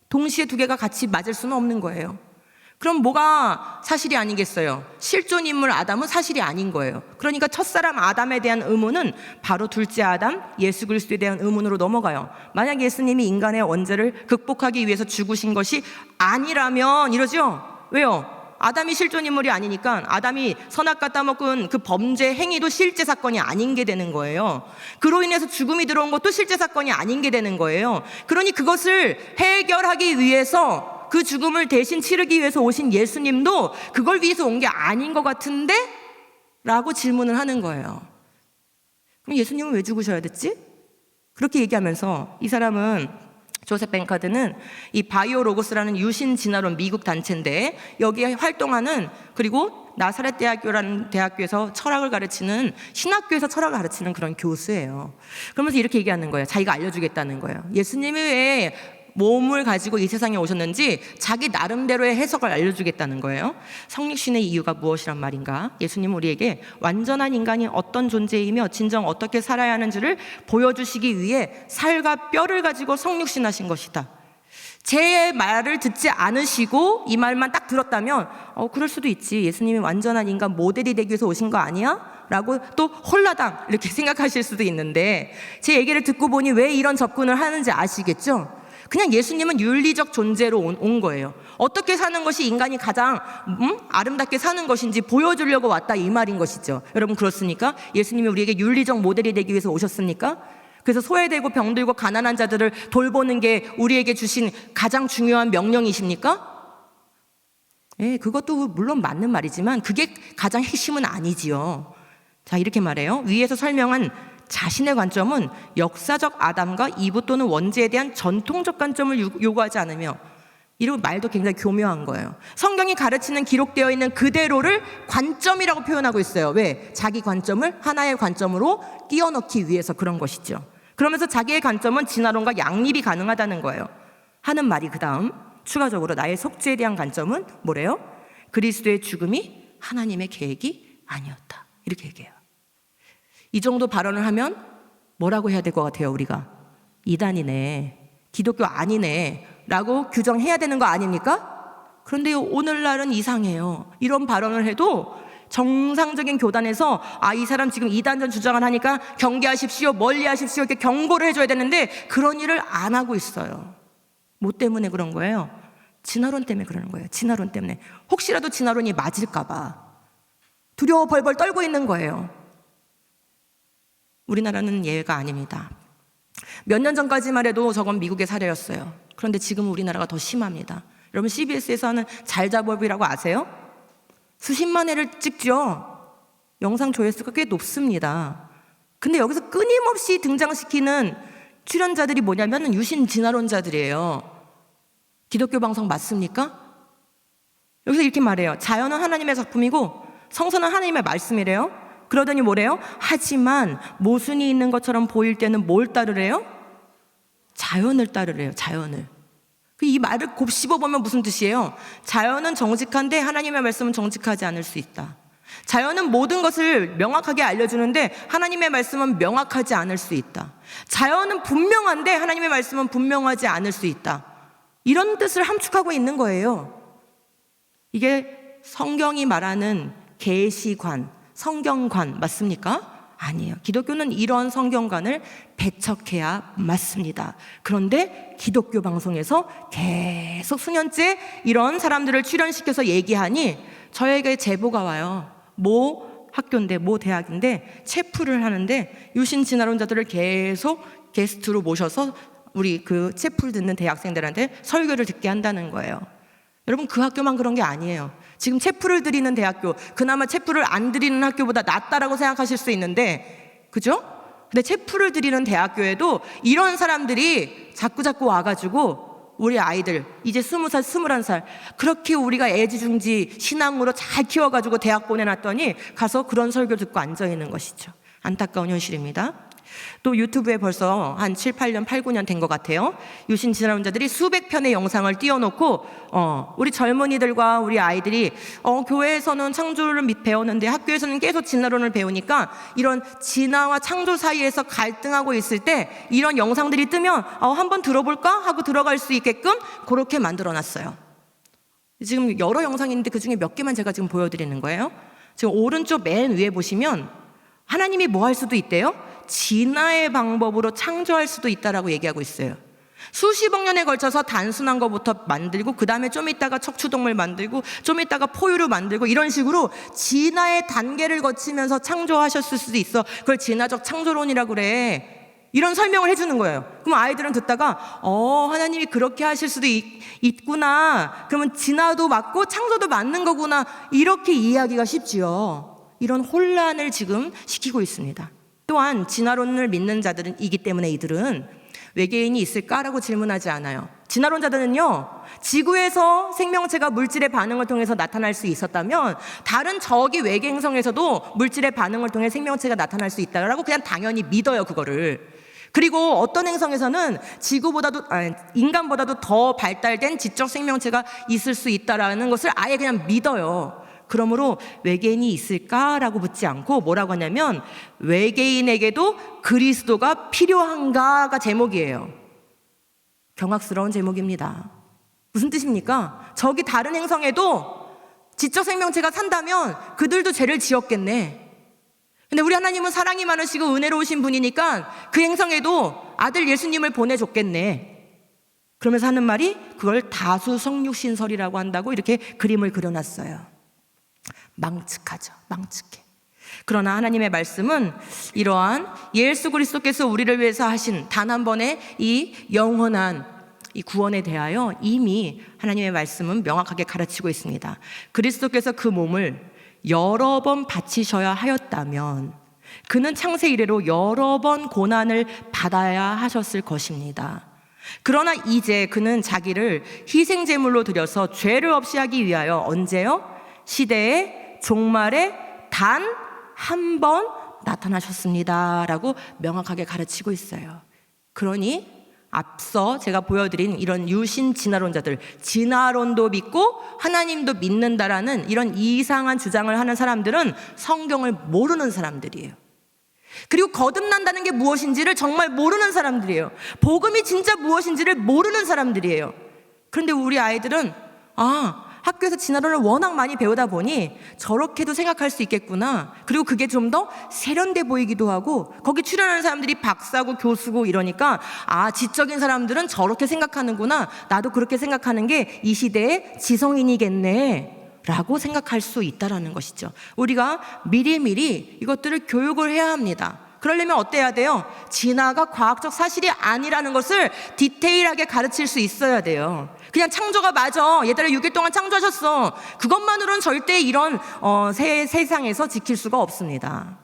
동시에 두 개가 같이 맞을 수는 없는 거예요. 그럼 뭐가 사실이 아니겠어요? 실존 인물 아담은 사실이 아닌 거예요. 그러니까 첫사람 아담에 대한 의문은 바로 둘째 아담 예수 그리스도에 대한 의문으로 넘어가요. 만약 예수님이 인간의 원죄를 극복하기 위해서 죽으신 것이 아니라면 이러죠? 왜요? 아담이 실존 인물이 아니니까 아담이 선악과 따먹은 그 범죄 행위도 실제 사건이 아닌 게 되는 거예요. 그로 인해서 죽음이 들어온 것도 실제 사건이 아닌 게 되는 거예요. 그러니 그것을 해결하기 위해서, 그 죽음을 대신 치르기 위해서 오신 예수님도 그걸 위해서 온 게 아닌 것 같은데? 라고 질문을 하는 거예요. 그럼 예수님은 왜 죽으셔야 됐지? 그렇게 얘기하면서 이 사람은, 조셉 뱅카드는 이 바이오로고스라는 유신 진화론 미국 단체인데 여기에 활동하는, 그리고 나사렛 대학교라는 대학교에서 철학을 가르치는, 신학교에서 철학을 가르치는 그런 교수예요. 그러면서 이렇게 얘기하는 거예요. 자기가 알려주겠다는 거예요. 예수님이 왜 몸을 가지고 이 세상에 오셨는지 자기 나름대로의 해석을 알려주겠다는 거예요. 성육신의 이유가 무엇이란 말인가? 예수님은 우리에게 완전한 인간이 어떤 존재이며 진정 어떻게 살아야 하는지를 보여주시기 위해 살과 뼈를 가지고 성육신하신 것이다. 제 말을 듣지 않으시고 이 말만 딱 들었다면 그럴 수도 있지, 예수님이 완전한 인간 모델이 되기 위해서 오신 거 아니야? 라고 또 홀라당 이렇게 생각하실 수도 있는데, 제 얘기를 듣고 보니 왜 이런 접근을 하는지 아시겠죠? 그냥 예수님은 윤리적 존재로 온 거예요. 어떻게 사는 것이 인간이 가장 아름답게 사는 것인지 보여주려고 왔다, 이 말인 것이죠. 여러분 그렇습니까? 예수님이 우리에게 윤리적 모델이 되기 위해서 오셨습니까? 그래서 소외되고 병들고 가난한 자들을 돌보는 게 우리에게 주신 가장 중요한 명령이십니까? 예, 그것도 물론 맞는 말이지만 그게 가장 핵심은 아니지요. 자, 이렇게 말해요. 위에서 설명한 자신의 관점은 역사적 아담과 이브 또는 원죄에 대한 전통적 관점을 요구하지 않으며, 이런 말도 굉장히 교묘한 거예요. 성경이 가르치는 기록되어 있는 그대로를 관점이라고 표현하고 있어요. 왜? 자기 관점을 하나의 관점으로 끼워 넣기 위해서 그런 것이죠. 그러면서 자기의 관점은 진화론과 양립이 가능하다는 거예요. 하는 말이 그 다음 추가적으로 나의 속죄에 대한 관점은 뭐래요? 그리스도의 죽음이 하나님의 계획이 아니었다, 이렇게 얘기해요. 이 정도 발언을 하면 뭐라고 해야 될 것 같아요? 우리가 이단이네, 기독교 아니네 라고 규정해야 되는 거 아닙니까? 그런데 오늘날은 이상해요. 이런 발언을 해도 정상적인 교단에서 이 사람 지금 이단전 주장을 하니까 경계하십시오, 멀리하십시오 이렇게 경고를 해줘야 되는데 그런 일을 안 하고 있어요. 뭐 때문에 그런 거예요? 진화론 때문에 그러는 거예요. 진화론 때문에. 혹시라도 진화론이 맞을까 봐 두려워 벌벌 떨고 있는 거예요. 우리나라는 예외가 아닙니다. 몇 년 전까지만 해도 저건 미국의 사례였어요. 그런데 지금 우리나라가 더 심합니다. 여러분 CBS에서 하는 잘자법이라고 아세요? 수십만 회를 찍죠. 영상 조회수가 꽤 높습니다. 근데 여기서 끊임없이 등장시키는 출연자들이 뭐냐면 유신 진화론자들이에요. 기독교 방송 맞습니까? 여기서 이렇게 말해요. 자연은 하나님의 작품이고 성서는 하나님의 말씀이래요. 그러더니 뭐래요? 하지만 모순이 있는 것처럼 보일 때는 뭘 따르래요? 자연을 따르래요. 자연을. 이 말을 곱씹어보면 무슨 뜻이에요? 자연은 정직한데 하나님의 말씀은 정직하지 않을 수 있다. 자연은 모든 것을 명확하게 알려주는데 하나님의 말씀은 명확하지 않을 수 있다. 자연은 분명한데 하나님의 말씀은 분명하지 않을 수 있다. 이런 뜻을 함축하고 있는 거예요. 이게 성경이 말하는 계시관, 성경관 맞습니까? 아니에요. 기독교는 이런 성경관을 배척해야 맞습니다. 그런데 기독교 방송에서 계속 수년째 이런 사람들을 출연시켜서 얘기하니 저에게 제보가 와요. 모 학교인데, 모 대학인데 체프를 하는데 유신 진화론자들을 계속 게스트로 모셔서 우리 그 체프를 듣는 대학생들한테 설교를 듣게 한다는 거예요. 여러분 그 학교만 그런 게 아니에요. 지금 체프를 드리는 대학교, 그나마 체프를 안 드리는 학교보다 낫다라고 생각하실 수 있는데, 그죠? 근데 체프를 드리는 대학교에도 이런 사람들이 자꾸 와가지고 우리 아이들 이제 20살, 21살 그렇게 우리가 애지중지 신앙으로 잘 키워가지고 대학 보내놨더니 가서 그런 설교 듣고 앉아있는 것이죠. 안타까운 현실입니다. 또 유튜브에 벌써 한 7, 8년, 8, 9년 된 것 같아요. 유신 진화론자들이 수백 편의 영상을 띄워놓고 우리 젊은이들과 우리 아이들이 교회에서는 창조를 배웠는데 학교에서는 계속 진화론을 배우니까 이런 진화와 창조 사이에서 갈등하고 있을 때 이런 영상들이 뜨면 한번 들어볼까 하고 들어갈 수 있게끔 그렇게 만들어놨어요. 지금 여러 영상이 있는데 그중에 몇 개만 제가 지금 보여드리는 거예요. 지금 오른쪽 맨 위에 보시면 하나님이 뭐 할 수도 있대요? 진화의 방법으로 창조할 수도 있다라고 얘기하고 있어요. 수십억 년에 걸쳐서 단순한 것부터 만들고 그 다음에 좀 있다가 척추동물 만들고 좀 있다가 포유류 만들고 이런 식으로 진화의 단계를 거치면서 창조하셨을 수도 있어. 그걸 진화적 창조론이라고 그래. 이런 설명을 해주는 거예요. 그럼 아이들은 듣다가 하나님이 그렇게 하실 수도 있구나. 그러면 진화도 맞고 창조도 맞는 거구나. 이렇게 이해하기가 쉽지요. 이런 혼란을 지금 시키고 있습니다. 또한 진화론을 믿는 자들이기 때문에 이들은 외계인이 있을까라고 질문하지 않아요. 진화론자들은요, 지구에서 생명체가 물질의 반응을 통해서 나타날 수 있었다면 다른 저기 외계 행성에서도 물질의 반응을 통해 생명체가 나타날 수 있다라고 그냥 당연히 믿어요, 그거를. 그리고 어떤 행성에서는 인간보다도 더 발달된 지적 생명체가 있을 수 있다라는 것을 아예 그냥 믿어요. 그러므로 외계인이 있을까라고 묻지 않고 뭐라고 하냐면 외계인에게도 그리스도가 필요한가가 제목이에요. 경악스러운 제목입니다. 무슨 뜻입니까? 저기 다른 행성에도 지적 생명체가 산다면 그들도 죄를 지었겠네. 근데 우리 하나님은 사랑이 많으시고 은혜로우신 분이니까 그 행성에도 아들 예수님을 보내줬겠네. 그러면서 하는 말이 그걸 다수성육신설이라고 한다고 이렇게 그림을 그려놨어요. 망측하죠. 망측해. 그러나 하나님의 말씀은 이러한 예수 그리스도께서 우리를 위해서 하신 단 한 번의 이 영원한 이 구원에 대하여 이미 하나님의 말씀은 명확하게 가르치고 있습니다. 그리스도께서 그 몸을 여러 번 바치셔야 하였다면 그는 창세 이래로 여러 번 고난을 받아야 하셨을 것입니다. 그러나 이제 그는 자기를 희생제물로 드려서 죄를 없이 하기 위하여 언제요? 시대의 종말에 단 한 번 나타나셨습니다 라고 명확하게 가르치고 있어요. 그러니 앞서 제가 보여드린 이런 유신 진화론자들, 진화론도 믿고 하나님도 믿는다라는 이런 이상한 주장을 하는 사람들은 성경을 모르는 사람들이에요. 그리고 거듭난다는 게 무엇인지를 정말 모르는 사람들이에요. 복음이 진짜 무엇인지를 모르는 사람들이에요. 그런데 우리 아이들은 학교에서 진화론을 워낙 많이 배우다 보니 저렇게도 생각할 수 있겠구나. 그리고 그게 좀 더 세련돼 보이기도 하고 거기 출연하는 사람들이 박사고 교수고 이러니까 지적인 사람들은 저렇게 생각하는구나. 나도 그렇게 생각하는 게 이 시대의 지성인이겠네 라고 생각할 수 있다는 것이죠. 우리가 미리미리 이것들을 교육을 해야 합니다. 그러려면 어때야 돼요? 진화가 과학적 사실이 아니라는 것을 디테일하게 가르칠 수 있어야 돼요. 그냥 창조가 맞아. 얘들아 6일 동안 창조하셨어. 그것만으로는 절대 이런 세상에서 지킬 수가 없습니다.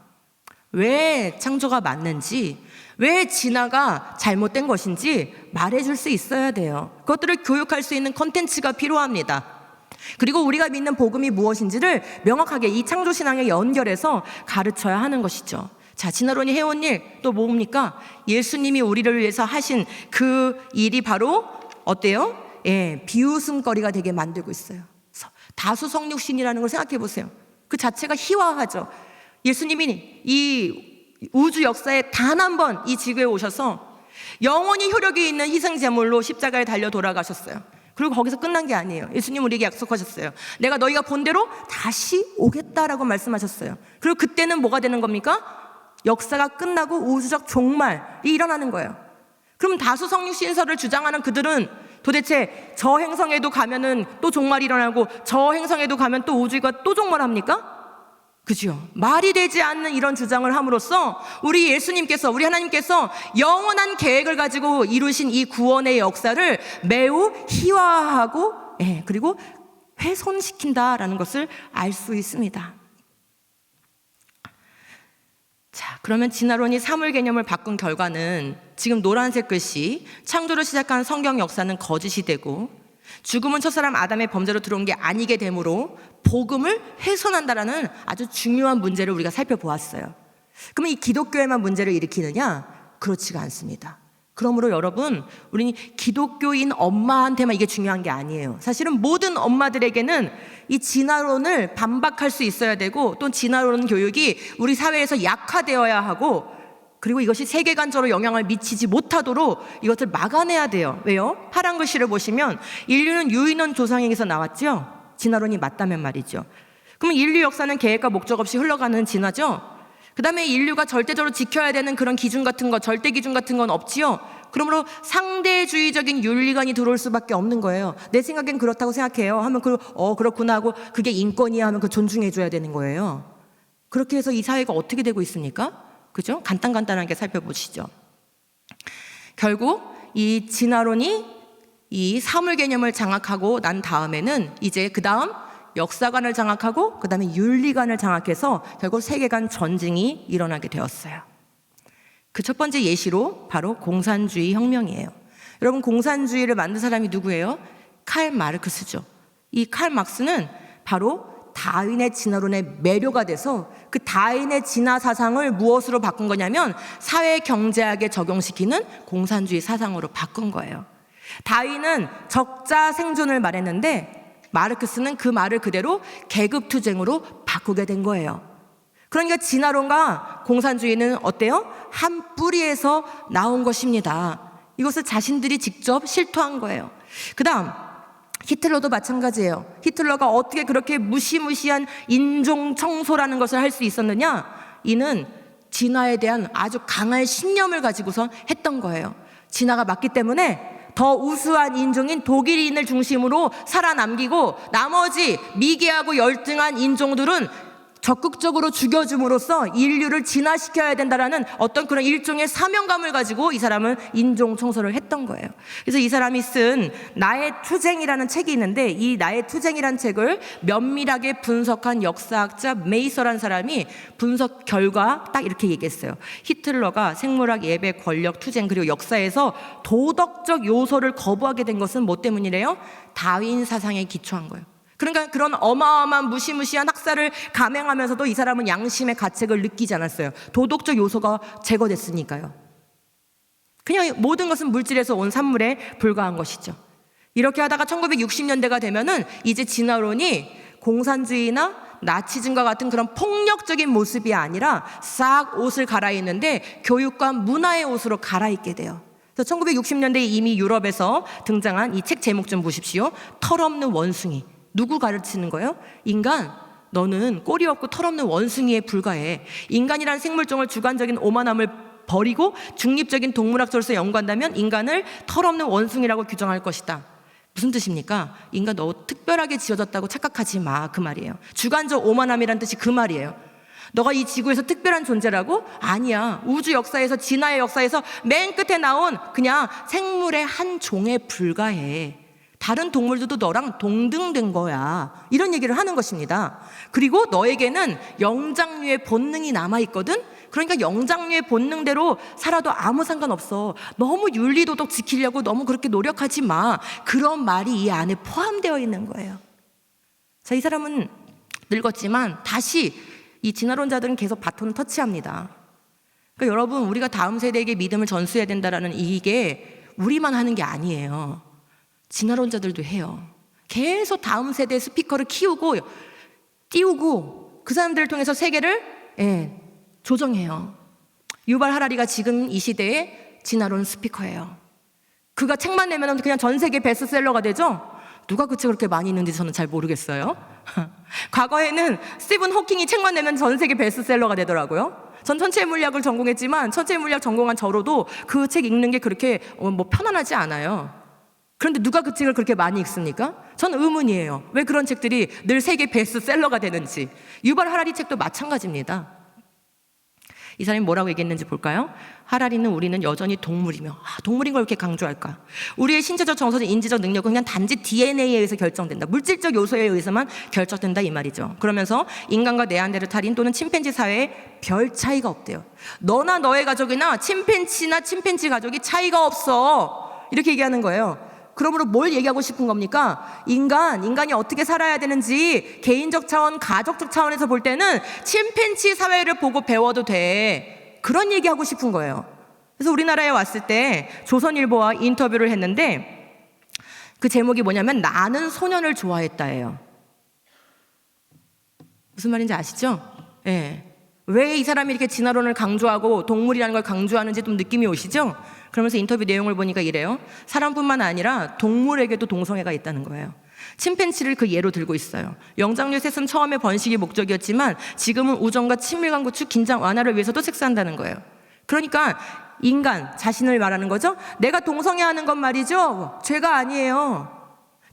왜 창조가 맞는지, 왜 진화가 잘못된 것인지 말해줄 수 있어야 돼요. 그것들을 교육할 수 있는 콘텐츠가 필요합니다. 그리고 우리가 믿는 복음이 무엇인지를 명확하게 이 창조신앙에 연결해서 가르쳐야 하는 것이죠. 자, 진화론이 해온 일 또 뭡니까? 예수님이 우리를 위해서 하신 그 일이 바로 어때요? 비웃음거리가 되게 만들고 있어요. 다수성육신이라는 걸 생각해 보세요. 그 자체가 희화하죠. 예수님이 이 우주 역사에 단 한 번 이 지구에 오셔서 영원히 효력이 있는 희생제물로 십자가에 달려 돌아가셨어요. 그리고 거기서 끝난 게 아니에요. 예수님 우리에게 약속하셨어요. 내가 너희가 본 대로 다시 오겠다라고 말씀하셨어요. 그리고 그때는 뭐가 되는 겁니까? 역사가 끝나고 우주적 종말이 일어나는 거예요. 그럼 다수성육신설을 주장하는 그들은 도대체 저 행성에도 가면은 또 종말이 일어나고 저 행성에도 가면 또 우주가 또 종말합니까? 그죠? 말이 되지 않는 이런 주장을 함으로써 우리 예수님께서, 우리 하나님께서 영원한 계획을 가지고 이루신 이 구원의 역사를 매우 희화하고 그리고 훼손시킨다라는 것을 알 수 있습니다. 자, 그러면 진화론이 사물 개념을 바꾼 결과는 지금 노란색 글씨 창조를 시작한 성경 역사는 거짓이 되고 죽음은 첫사람 아담의 범죄로 들어온 게 아니게 되므로 복음을 훼손한다라는 아주 중요한 문제를 우리가 살펴보았어요. 그러면 이 기독교에만 문제를 일으키느냐? 그렇지가 않습니다. 그러므로 여러분, 우리는 기독교인 엄마한테만 이게 중요한 게 아니에요. 사실은 모든 엄마들에게는 이 진화론을 반박할 수 있어야 되고, 또 진화론 교육이 우리 사회에서 약화되어야 하고, 그리고 이것이 세계관적으로 영향을 미치지 못하도록 이것을 막아내야 돼요. 왜요? 파란 글씨를 보시면 인류는 유인원 조상에게서 나왔죠. 진화론이 맞다면 말이죠. 그러면 인류 역사는 계획과 목적 없이 흘러가는 진화죠. 그 다음에 인류가 절대적으로 지켜야 되는 그런 기준 같은 거, 절대 기준 같은 건 없지요. 그러므로 상대주의적인 윤리관이 들어올 수밖에 없는 거예요. 내 생각엔 그렇다고 생각해요 하면 그렇구나 하고, 그게 인권이야 하면 존중해 줘야 되는 거예요. 그렇게 해서 이 사회가 어떻게 되고 있습니까? 그죠? 간단하게 살펴보시죠. 결국 이 진화론이 이 사물 개념을 장악하고 난 다음에는 이제 그 다음 역사관을 장악하고 그 다음에 윤리관을 장악해서 결국 세계관 전쟁이 일어나게 되었어요. 그 첫 번째 예시로 바로 공산주의 혁명이에요. 여러분, 공산주의를 만든 사람이 누구예요? 칼 마르크스죠. 이 칼 마르크스는 바로 다윈의 진화론에 매료가 돼서 그 다윈의 진화 사상을 무엇으로 바꾼 거냐면 사회 경제학에 적용시키는 공산주의 사상으로 바꾼 거예요. 다윈은 적자 생존을 말했는데 마르크스는 그 말을 그대로 계급투쟁으로 바꾸게 된 거예요. 그러니까 진화론과 공산주의는 어때요? 한 뿌리에서 나온 것입니다. 이것을 자신들이 직접 실토한 거예요. 그 다음 히틀러도 마찬가지예요. 히틀러가 어떻게 그렇게 무시무시한 인종 청소라는 것을 할 수 있었느냐? 이는 진화에 대한 아주 강한 신념을 가지고서 했던 거예요. 진화가 맞기 때문에 더 우수한 인종인 독일인을 중심으로 살아남기고 나머지 미개하고 열등한 인종들은 적극적으로 죽여줌으로써 인류를 진화시켜야 된다라는 어떤 그런 일종의 사명감을 가지고 이 사람은 인종 청소를 했던 거예요. 그래서 이 사람이 쓴 나의 투쟁이라는 책이 있는데, 이 나의 투쟁이라는 책을 면밀하게 분석한 역사학자 메이서라는 사람이 분석 결과 딱 이렇게 얘기했어요. 히틀러가 생물학, 예배, 권력, 투쟁 그리고 역사에서 도덕적 요소를 거부하게 된 것은 뭐 때문이래요? 다윈 사상에 기초한 거예요. 그러니까 그런 어마어마한 무시무시한 학살을 감행하면서도 이 사람은 양심의 가책을 느끼지 않았어요. 도덕적 요소가 제거됐으니까요. 그냥 모든 것은 물질에서 온 산물에 불과한 것이죠. 이렇게 하다가 1960년대가 되면은 이제 진화론이 공산주의나 나치즘과 같은 그런 폭력적인 모습이 아니라 싹 옷을 갈아입는데 교육과 문화의 옷으로 갈아입게 돼요. 그래서 1960년대에 이미 유럽에서 등장한 이 책 제목 좀 보십시오. 털없는 원숭이. 누구 가르치는 거예요? 인간, 너는 꼬리 없고 털없는 원숭이에 불과해. 인간이라는 생물종을 주관적인 오만함을 버리고 중립적인 동물학적으로서 연구한다면 인간을 털없는 원숭이라고 규정할 것이다. 무슨 뜻입니까? 인간 너 특별하게 지어졌다고 착각하지 마, 그 말이에요. 주관적 오만함이란 뜻이 그 말이에요. 너가 이 지구에서 특별한 존재라고? 아니야. 우주 역사에서, 진화의 역사에서 맨 끝에 나온 그냥 생물의 한 종에 불과해. 다른 동물들도 너랑 동등된 거야. 이런 얘기를 하는 것입니다. 그리고 너에게는 영장류의 본능이 남아있거든? 그러니까 영장류의 본능대로 살아도 아무 상관없어. 너무 윤리도덕 지키려고 너무 그렇게 노력하지 마. 그런 말이 이 안에 포함되어 있는 거예요. 자, 이 사람은 늙었지만 다시 이 진화론자들은 계속 바톤을 터치합니다. 그러니까 여러분, 우리가 다음 세대에게 믿음을 전수해야 된다는 이게 우리만 하는 게 아니에요. 진화론자들도 해요. 계속 다음 세대의 스피커를 키우고 띄우고 그 사람들을 통해서 세계를 조정해요. 유발 하라리가 지금 이 시대의 진화론 스피커예요. 그가 책만 내면 그냥 전 세계 베스트셀러가 되죠? 누가 그 책을 그렇게 많이 읽는지 저는 잘 모르겠어요. 과거에는 스티븐 호킹이 책만 내면 전 세계 베스트셀러가 되더라고요. 전 천체 물리학을 전공했지만 천체 물리학 전공한 저로도 그 책 읽는 게 그렇게 뭐 편안하지 않아요. 그런데 누가 그 책을 그렇게 많이 읽습니까? 저는 의문이에요. 왜 그런 책들이 늘 세계 베스트셀러가 되는지. 유발 하라리 책도 마찬가지입니다. 이 사람이 뭐라고 얘기했는지 볼까요? 하라리는 우리는 여전히 동물이며, 동물인 걸 이렇게 강조할까? 우리의 신체적, 정서적, 인지적 능력은 그냥 단지 DNA에 의해서 결정된다. 물질적 요소에 의해서만 결정된다 이 말이죠. 그러면서 인간과 네안데르탈인 또는 침팬지 사회에 별 차이가 없대요. 너나 너의 가족이나 침팬지나 침팬지 가족이 차이가 없어. 이렇게 얘기하는 거예요. 그러므로 뭘 얘기하고 싶은 겁니까? 인간이 어떻게 살아야 되는지 개인적 차원, 가족적 차원에서 볼 때는 침팬지 사회를 보고 배워도 돼. 그런 얘기하고 싶은 거예요. 그래서 우리나라에 왔을 때 조선일보와 인터뷰를 했는데 그 제목이 뭐냐면 나는 소년을 좋아했다예요. 무슨 말인지 아시죠? 예. 왜 이 사람이 이렇게 진화론을 강조하고 동물이라는 걸 강조하는지 좀 느낌이 오시죠? 그러면서 인터뷰 내용을 보니까 이래요. 사람뿐만 아니라 동물에게도 동성애가 있다는 거예요. 침팬지를 그 예로 들고 있어요. 영장류 셋은 처음에 번식이 목적이었지만 지금은 우정과 친밀감 구축, 긴장 완화를 위해서도 섹스한다는 거예요. 그러니까 인간 자신을 말하는 거죠. 내가 동성애하는 건 말이죠, 죄가 아니에요.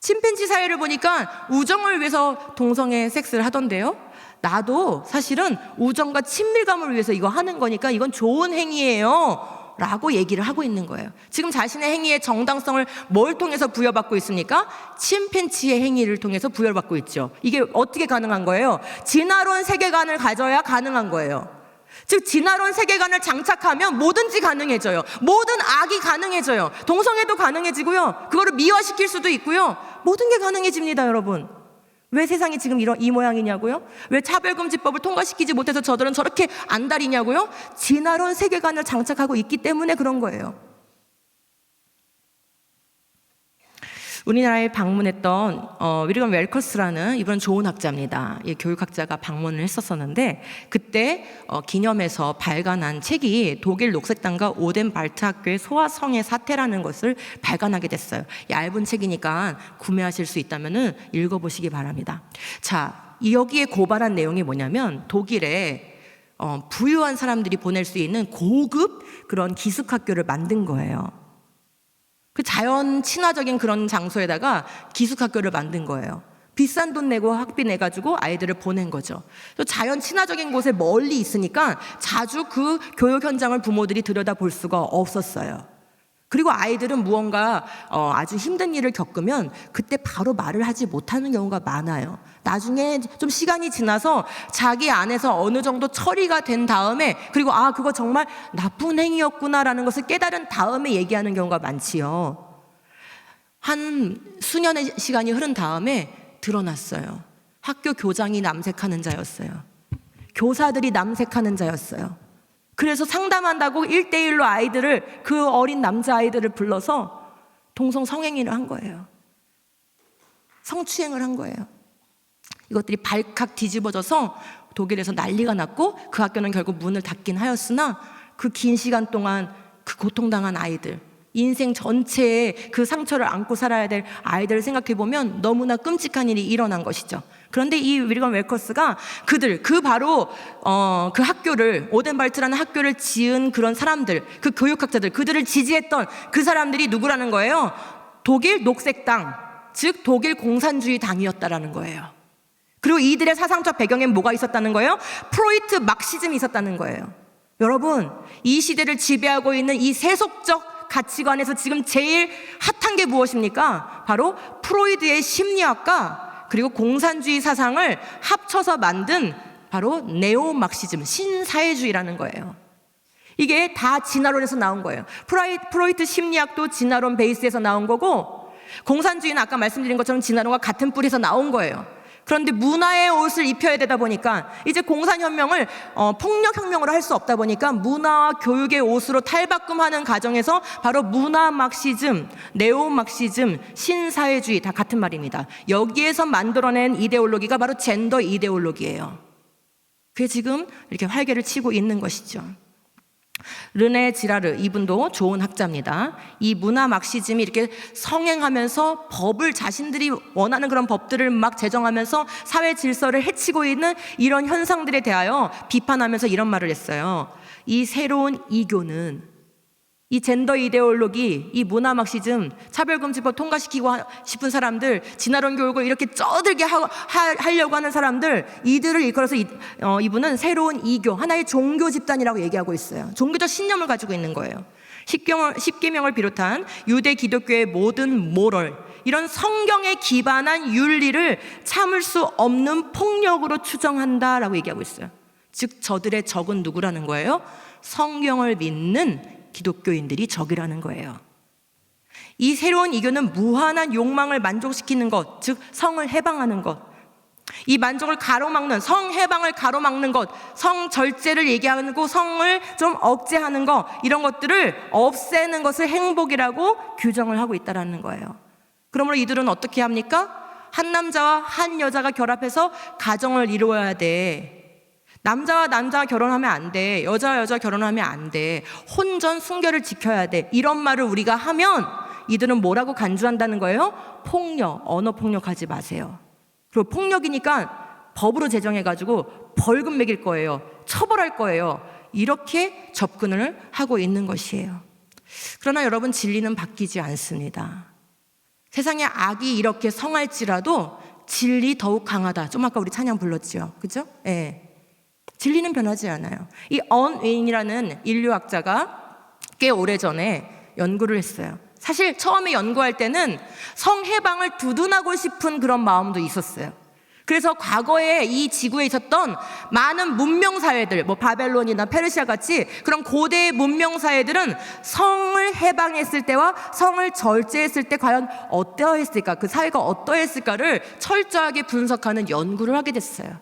침팬지 사회를 보니까 우정을 위해서 동성애 섹스를 하던데요. 나도 사실은 우정과 친밀감을 위해서 이거 하는 거니까 이건 좋은 행위예요 라고 얘기를 하고 있는 거예요. 지금 자신의 행위의 정당성을 뭘 통해서 부여받고 있습니까? 침팬지의 행위를 통해서 부여받고 있죠. 이게 어떻게 가능한 거예요? 진화론 세계관을 가져야 가능한 거예요. 즉 진화론 세계관을 장착하면 뭐든지 가능해져요. 모든 악이 가능해져요. 동성애도 가능해지고요. 그거를 미화시킬 수도 있고요. 모든 게 가능해집니다, 여러분. 왜 세상이 지금 이 모양이냐고요? 왜 차별금지법을 통과시키지 못해서 저들은 저렇게 안달이냐고요? 진화론 세계관을 장착하고 있기 때문에 그런 거예요. 우리나라에 방문했던 위리엄 웰커스라는 이분 좋은 학자입니다. 이 교육학자가 방문을 했었었는데 그때 기념해서 발간한 책이 독일 녹색당과 오덴발트 학교의 소아성애 사태라는 것을 발간하게 됐어요. 얇은 책이니까 구매하실 수 있다면 읽어보시기 바랍니다. 자, 여기에 고발한 내용이 뭐냐면 독일에 부유한 사람들이 보낼 수 있는 고급 그런 기숙학교를 만든 거예요. 그 자연 친화적인 그런 장소에다가 기숙학교를 만든 거예요. 비싼 돈 내고 학비 내가지고 아이들을 보낸 거죠. 자연 친화적인 곳에 멀리 있으니까 자주 그 교육 현장을 부모들이 들여다볼 수가 없었어요. 그리고 아이들은 무언가 아주 힘든 일을 겪으면 그때 바로 말을 하지 못하는 경우가 많아요. 나중에 좀 시간이 지나서 자기 안에서 어느 정도 처리가 된 다음에 그리고 그거 정말 나쁜 행위였구나라는 것을 깨달은 다음에 얘기하는 경우가 많지요. 한 수년의 시간이 흐른 다음에 드러났어요. 학교 교장이 남색하는 자였어요. 교사들이 남색하는 자였어요. 그래서 상담한다고 1대1로 아이들을, 그 어린 남자아이들을 불러서 동성 성행위를 한 거예요. 성추행을 한 거예요. 이것들이 발칵 뒤집어져서 독일에서 난리가 났고 그 학교는 결국 문을 닫긴 하였으나 그 긴 시간 동안 그 고통당한 아이들, 인생 전체에 그 상처를 안고 살아야 될 아이들을 생각해보면 너무나 끔찍한 일이 일어난 것이죠. 그런데 이 위리엄 웰커스가 바로 그 학교를, 오덴발트라는 학교를 지은 그런 사람들, 그 교육학자들, 그들을 지지했던 그 사람들이 누구라는 거예요? 독일 녹색당, 즉 독일 공산주의 당이었다라는 거예요. 그리고 이들의 사상적 배경엔 뭐가 있었다는 거예요? 프로이트 막시즘이 있었다는 거예요. 여러분, 이 시대를 지배하고 있는 이 세속적 가치관에서 지금 제일 핫한 게 무엇입니까? 바로 프로이드의 심리학과 그리고 공산주의 사상을 합쳐서 만든 바로 네오막시즘, 신사회주의라는 거예요. 이게 다 진화론에서 나온 거예요. 프로이트 심리학도 진화론 베이스에서 나온 거고 공산주의는 아까 말씀드린 것처럼 진화론과 같은 뿌리에서 나온 거예요. 그런데 문화의 옷을 입혀야 되다 보니까 이제 공산혁명을 폭력혁명으로 할 수 없다 보니까 문화와 교육의 옷으로 탈바꿈하는 과정에서 바로 문화막시즘, 네오막시즘, 신사회주의 다 같은 말입니다. 여기에서 만들어낸 이데올로기가 바로 젠더 이데올로기예요. 그게 지금 이렇게 활개를 치고 있는 것이죠. 르네 지라르, 이분도 좋은 학자입니다. 이 문화 막시즘이 이렇게 성행하면서 법을, 자신들이 원하는 그런 법들을 막 제정하면서 사회 질서를 해치고 있는 이런 현상들에 대하여 비판하면서 이런 말을 했어요. 이 새로운 이교는, 이 젠더 이데올로기, 이 문화 막시즘, 차별금지법 통과시키고 싶은 사람들, 진화론 교육을 이렇게 쩌들게 하려고 하는 사람들, 이들을 일컬어서 이분은 새로운 이교, 하나의 종교 집단이라고 얘기하고 있어요. 종교적 신념을 가지고 있는 거예요. 십계명을 비롯한 유대 기독교의 모든 모럴, 이런 성경에 기반한 윤리를 참을 수 없는 폭력으로 추정한다라고 얘기하고 있어요. 즉 저들의 적은 누구라는 거예요? 성경을 믿는 기독교인들이 적이라는 거예요. 이 새로운 이교는 무한한 욕망을 만족시키는 것, 즉 성을 해방하는 것, 이 만족을 가로막는, 성 해방을 가로막는 것, 성 절제를 얘기하고 성을 좀 억제하는 것, 이런 것들을 없애는 것을 행복이라고 규정을 하고 있다는 거예요. 그러므로 이들은 어떻게 합니까? 한 남자와 한 여자가 결합해서 가정을 이루어야 돼. 남자와 남자가 결혼하면 안 돼. 여자와 여자 결혼하면 안 돼. 혼전 순결을 지켜야 돼. 이런 말을 우리가 하면 이들은 뭐라고 간주한다는 거예요? 폭력, 언어 폭력하지 마세요. 그리고 폭력이니까 법으로 제정해가지고 벌금 매길 거예요. 처벌할 거예요. 이렇게 접근을 하고 있는 것이에요. 그러나 여러분, 진리는 바뀌지 않습니다. 세상에 악이 이렇게 성할지라도 진리 더욱 강하다. 좀 아까 우리 찬양 불렀죠. 그죠? 예. 진리는 변하지 않아요. 이 언웨인이라는 인류학자가 꽤 오래전에 연구를 했어요. 사실 처음에 연구할 때는 성해방을 두둔하고 싶은 그런 마음도 있었어요. 그래서 과거에 이 지구에 있었던 많은 문명사회들, 뭐 바벨론이나 페르시아 같이 그런 고대의 문명사회들은 성을 해방했을 때와 성을 절제했을 때 과연 어떠했을까, 그 사회가 어떠했을까를 철저하게 분석하는 연구를 하게 됐어요.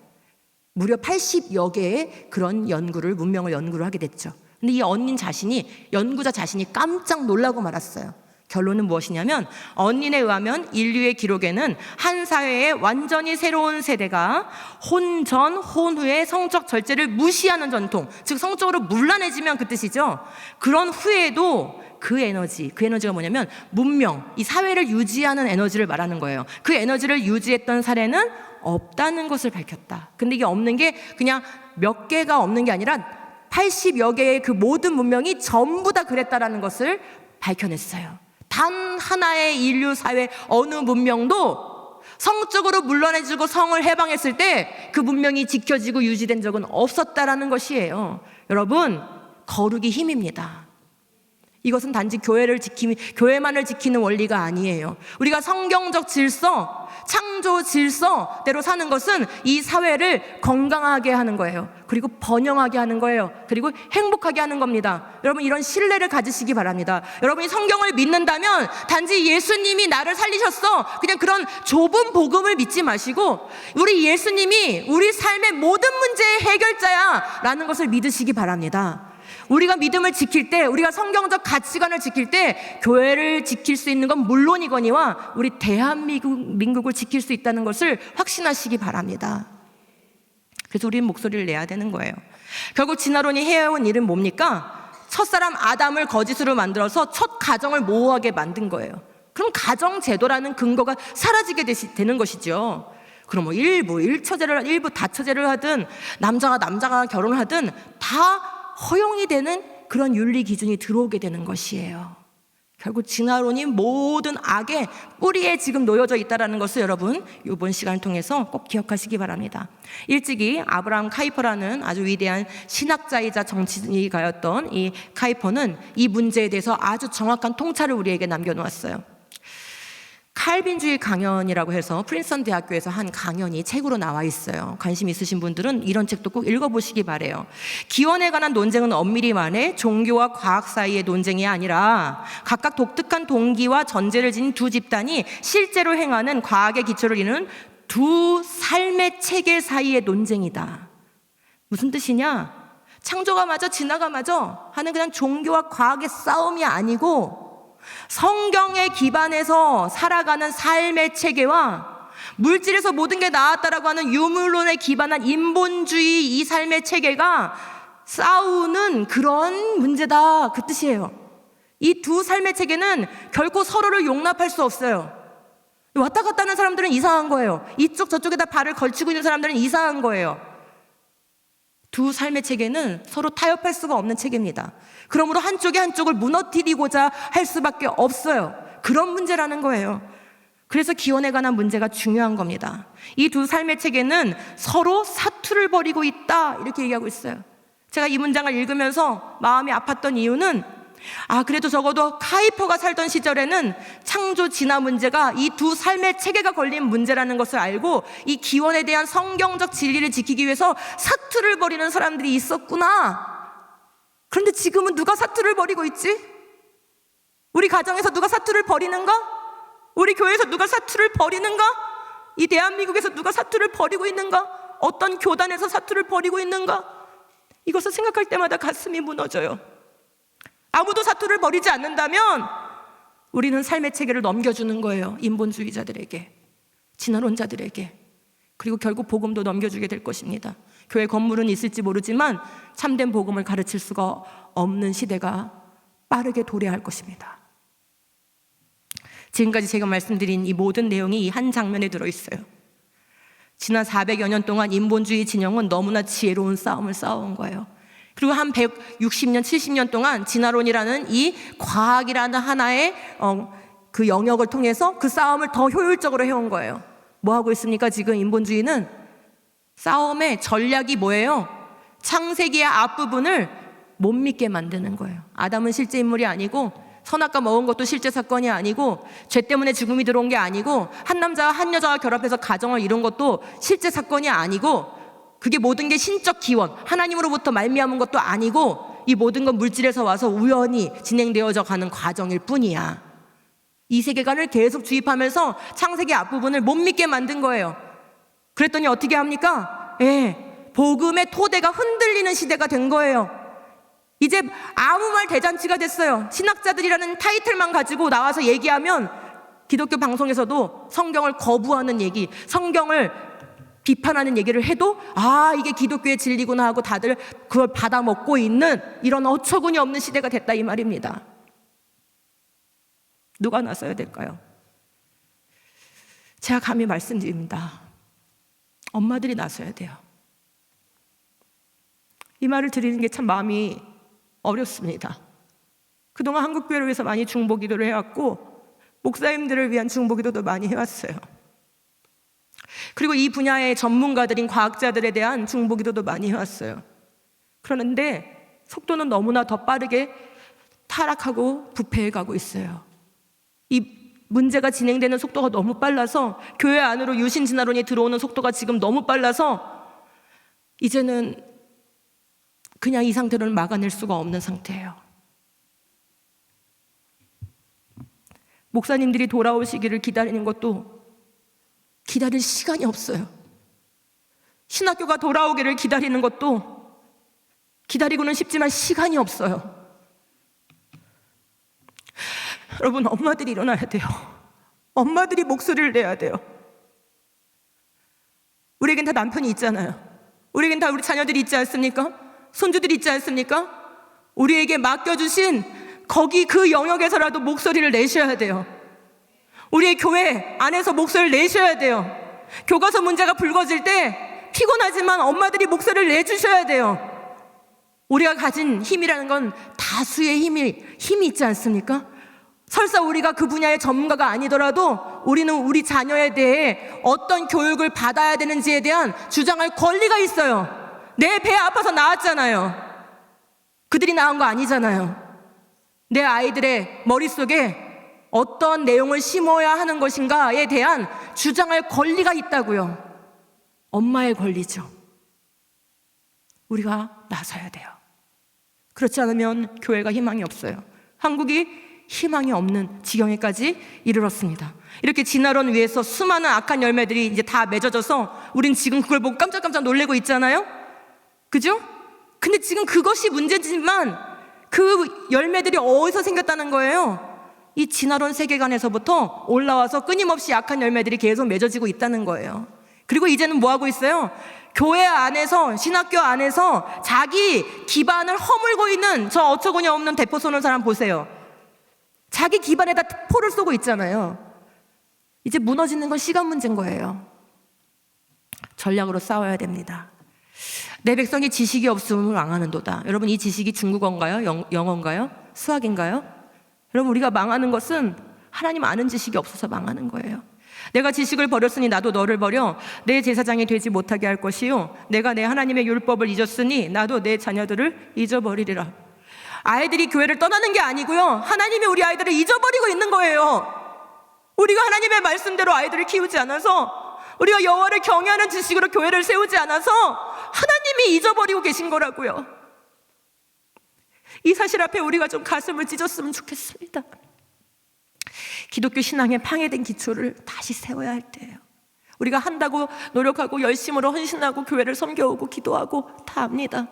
무려 80여 개의 그런 문명을 연구를 하게 됐죠. 근데 이 연구자 자신이 깜짝 놀라고 말았어요. 결론은 무엇이냐면, 언닌에 의하면 인류의 기록에는 한 사회의 완전히 새로운 세대가 혼전, 혼후의 성적 절제를 무시하는 전통, 즉 성적으로 문란해지면 그 뜻이죠. 그런 후에도 그 에너지가 뭐냐면 문명, 이 사회를 유지하는 에너지를 말하는 거예요. 그 에너지를 유지했던 사례는 없다는 것을 밝혔다. 근데 이게 없는 게 그냥 몇 개가 없는 게 아니라 80여 개의 그 모든 문명이 전부 다 그랬다라는 것을 밝혀냈어요. 단 하나의 인류 사회 어느 문명도 성적으로 물러내지고 성을 해방했을 때 그 문명이 지켜지고 유지된 적은 없었다라는 것이에요. 여러분, 거룩이 힘입니다. 이것은 단지 교회만을 지키는 원리가 아니에요. 우리가 성경적 질서, 창조 질서대로 사는 것은 이 사회를 건강하게 하는 거예요. 그리고 번영하게 하는 거예요. 그리고 행복하게 하는 겁니다. 여러분, 이런 신뢰를 가지시기 바랍니다. 여러분이 성경을 믿는다면 단지 예수님이 나를 살리셨어, 그냥 그런 좁은 복음을 믿지 마시고 우리 예수님이 우리 삶의 모든 문제의 해결자야 라는 것을 믿으시기 바랍니다. 우리가 믿음을 지킬 때, 우리가 성경적 가치관을 지킬 때 교회를 지킬 수 있는 건 물론이거니와 우리 대한민국을 지킬 수 있다는 것을 확신하시기 바랍니다. 그래서 우리는 목소리를 내야 되는 거예요. 결국 진화론이 해온 일은 뭡니까? 첫사람 아담을 거짓으로 만들어서 첫 가정을 모호하게 만든 거예요. 그럼 가정제도라는 근거가 사라지게 되는 것이죠. 그럼 뭐 일부 다처제를 하든 남자가 결혼을 하든 다 허용이 되는 그런 윤리 기준이 들어오게 되는 것이에요. 결국 진화론이 모든 악의 뿌리에 지금 놓여져 있다는 것을 여러분 이번 시간을 통해서 꼭 기억하시기 바랍니다. 일찍이 아브라함 카이퍼라는 아주 위대한 신학자이자 정치가였던 이 카이퍼는 이 문제에 대해서 아주 정확한 통찰을 우리에게 남겨놓았어요. 칼빈주의 강연이라고 해서 프린스턴 대학교에서 한 강연이 책으로 나와 있어요. 관심 있으신 분들은 이런 책도 꼭 읽어보시기 바래요. 기원에 관한 논쟁은 엄밀히 말해 종교와 과학 사이의 논쟁이 아니라 각각 독특한 동기와 전제를 지닌 두 집단이 실제로 행하는 과학의 기초를 이루는 두 삶의 체계 사이의 논쟁이다. 무슨 뜻이냐? 창조가 맞아 진화가 맞아 하는 그냥 종교와 과학의 싸움이 아니고 성경에 기반해서 살아가는 삶의 체계와 물질에서 모든 게 나왔다라고 하는 유물론에 기반한 인본주의 이 삶의 체계가 싸우는 그런 문제다, 그 뜻이에요. 이 두 삶의 체계는 결코 서로를 용납할 수 없어요. 왔다 갔다 하는 사람들은 이상한 거예요. 이쪽 저쪽에다 발을 걸치고 있는 사람들은 이상한 거예요. 두 삶의 체계는 서로 타협할 수가 없는 체계입니다. 그러므로 한쪽이 한쪽을 무너뜨리고자 할 수밖에 없어요. 그런 문제라는 거예요. 그래서 기원에 관한 문제가 중요한 겁니다. 이 두 삶의 체계는 서로 사투를 벌이고 있다, 이렇게 얘기하고 있어요. 제가 이 문장을 읽으면서 마음이 아팠던 이유는 그래도 적어도 카이퍼가 살던 시절에는 창조 진화 문제가 이 두 삶의 체계가 걸린 문제라는 것을 알고 이 기원에 대한 성경적 진리를 지키기 위해서 사투를 벌이는 사람들이 있었구나. 그런데 지금은 누가 사투를 벌이고 있지? 우리 가정에서 누가 사투를 벌이는가? 우리 교회에서 누가 사투를 벌이는가? 이 대한민국에서 누가 사투를 벌이고 있는가? 어떤 교단에서 사투를 벌이고 있는가? 이것을 생각할 때마다 가슴이 무너져요. 아무도 사투를 벌이지 않는다면 우리는 삶의 체계를 넘겨주는 거예요. 인본주의자들에게, 진화론자들에게. 그리고 결국 복음도 넘겨주게 될 것입니다. 교회 건물은 있을지 모르지만 참된 복음을 가르칠 수가 없는 시대가 빠르게 도래할 것입니다. 지금까지 제가 말씀드린 이 모든 내용이 이 한 장면에 들어있어요. 지난 400여 년 동안 인본주의 진영은 너무나 지혜로운 싸움을 싸워온 거예요. 그리고 한 160년, 70년 동안 진화론이라는 이 과학이라는 하나의 그 영역을 통해서 그 싸움을 더 효율적으로 해온 거예요. 뭐 하고 있습니까? 지금 인본주의는 싸움의 전략이 뭐예요? 창세기의 앞부분을 못 믿게 만드는 거예요. 아담은 실제 인물이 아니고, 선악과 먹은 것도 실제 사건이 아니고, 죄 때문에 죽음이 들어온 게 아니고, 한 남자와 한 여자가 결합해서 가정을 이룬 것도 실제 사건이 아니고, 그게 모든 게 신적 기원, 하나님으로부터 말미암은 것도 아니고, 이 모든 건 물질에서 와서 우연히 진행되어져 가는 과정일 뿐이야. 이 세계관을 계속 주입하면서 창세기 앞부분을 못 믿게 만든 거예요. 그랬더니 어떻게 합니까? 복음의 토대가 흔들리는 시대가 된 거예요. 이제 아무 말 대잔치가 됐어요. 신학자들이라는 타이틀만 가지고 나와서 얘기하면 기독교 방송에서도 성경을 거부하는 얘기, 성경을 비판하는 얘기를 해도 이게 기독교의 진리구나 하고 다들 그걸 받아먹고 있는 이런 어처구니 없는 시대가 됐다 이 말입니다. 누가 나서야 될까요? 제가 감히 말씀드립니다. 엄마들이 나서야 돼요. 이 말을 드리는 게 참 마음이 어렵습니다. 그동안 한국교회를 위해서 많이 중보기도를 해왔고, 목사님들을 위한 중보기도도 많이 해왔어요. 그리고 이 분야의 전문가들인 과학자들에 대한 중보기도도 많이 해왔어요. 그러는데 속도는 너무나 더 빠르게 타락하고 부패해가고 있어요. 이 문제가 진행되는 속도가 너무 빨라서, 교회 안으로 유신진화론이 들어오는 속도가 지금 너무 빨라서 이제는 그냥 이 상태로는 막아낼 수가 없는 상태예요. 목사님들이 돌아오시기를 기다리는 것도 기다릴 시간이 없어요. 신학교가 돌아오기를 기다리는 것도 기다리고는 싶지만 시간이 없어요. 여러분, 엄마들이 일어나야 돼요. 엄마들이 목소리를 내야 돼요. 우리에겐 다 남편이 있잖아요. 우리에겐 다 우리 자녀들이 있지 않습니까? 손주들이 있지 않습니까? 우리에게 맡겨주신 거기 그 영역에서라도 목소리를 내셔야 돼요. 우리의 교회 안에서 목소리를 내셔야 돼요. 교과서 문제가 불거질 때 피곤하지만 엄마들이 목소리를 내주셔야 돼요. 우리가 가진 힘이라는 건 다수의 힘이 있지 않습니까? 설사 우리가 그 분야의 전문가가 아니더라도 우리는 우리 자녀에 대해 어떤 교육을 받아야 되는지에 대한 주장할 권리가 있어요. 내 배 아파서 낳았잖아요. 그들이 낳은 거 아니잖아요. 내 아이들의 머릿속에 어떤 내용을 심어야 하는 것인가에 대한 주장할 권리가 있다고요. 엄마의 권리죠. 우리가 나서야 돼요. 그렇지 않으면 교회가 희망이 없어요. 한국이 희망이 없는 지경에까지 이르렀습니다. 이렇게 진화론 위에서 수많은 악한 열매들이 이제 다 맺어져서 우린 지금 그걸 보고 깜짝깜짝 놀래고 있잖아요. 그죠? 근데 지금 그것이 문제지만 그 열매들이 어디서 생겼다는 거예요? 이 진화론 세계관에서부터 올라와서 끊임없이 악한 열매들이 계속 맺어지고 있다는 거예요. 그리고 이제는 뭐 하고 있어요? 교회 안에서, 신학교 안에서 자기 기반을 허물고 있는 저 어처구니 없는 대포 쏘는 사람 보세요. 자기 기반에다 포를 쏘고 있잖아요. 이제 무너지는 건 시간 문제인 거예요. 전략으로 싸워야 됩니다. 내 백성이 지식이 없음을 망하는도다. 여러분, 이 지식이 중국어인가요? 영어인가요? 수학인가요? 여러분, 우리가 망하는 것은 하나님 아는 지식이 없어서 망하는 거예요. 내가 지식을 버렸으니 나도 너를 버려 내 제사장이 되지 못하게 할 것이요, 내가 내 하나님의 율법을 잊었으니 나도 내 자녀들을 잊어버리리라. 아이들이 교회를 떠나는 게 아니고요, 하나님이 우리 아이들을 잊어버리고 있는 거예요. 우리가 하나님의 말씀대로 아이들을 키우지 않아서, 우리가 여호와를 경외하는 지식으로 교회를 세우지 않아서 하나님이 잊어버리고 계신 거라고요. 이 사실 앞에 우리가 좀 가슴을 찢었으면 좋겠습니다. 기독교 신앙의 파괴된 기초를 다시 세워야 할 때예요. 우리가 한다고 노력하고 열심으로 헌신하고 교회를 섬겨오고 기도하고 다 합니다.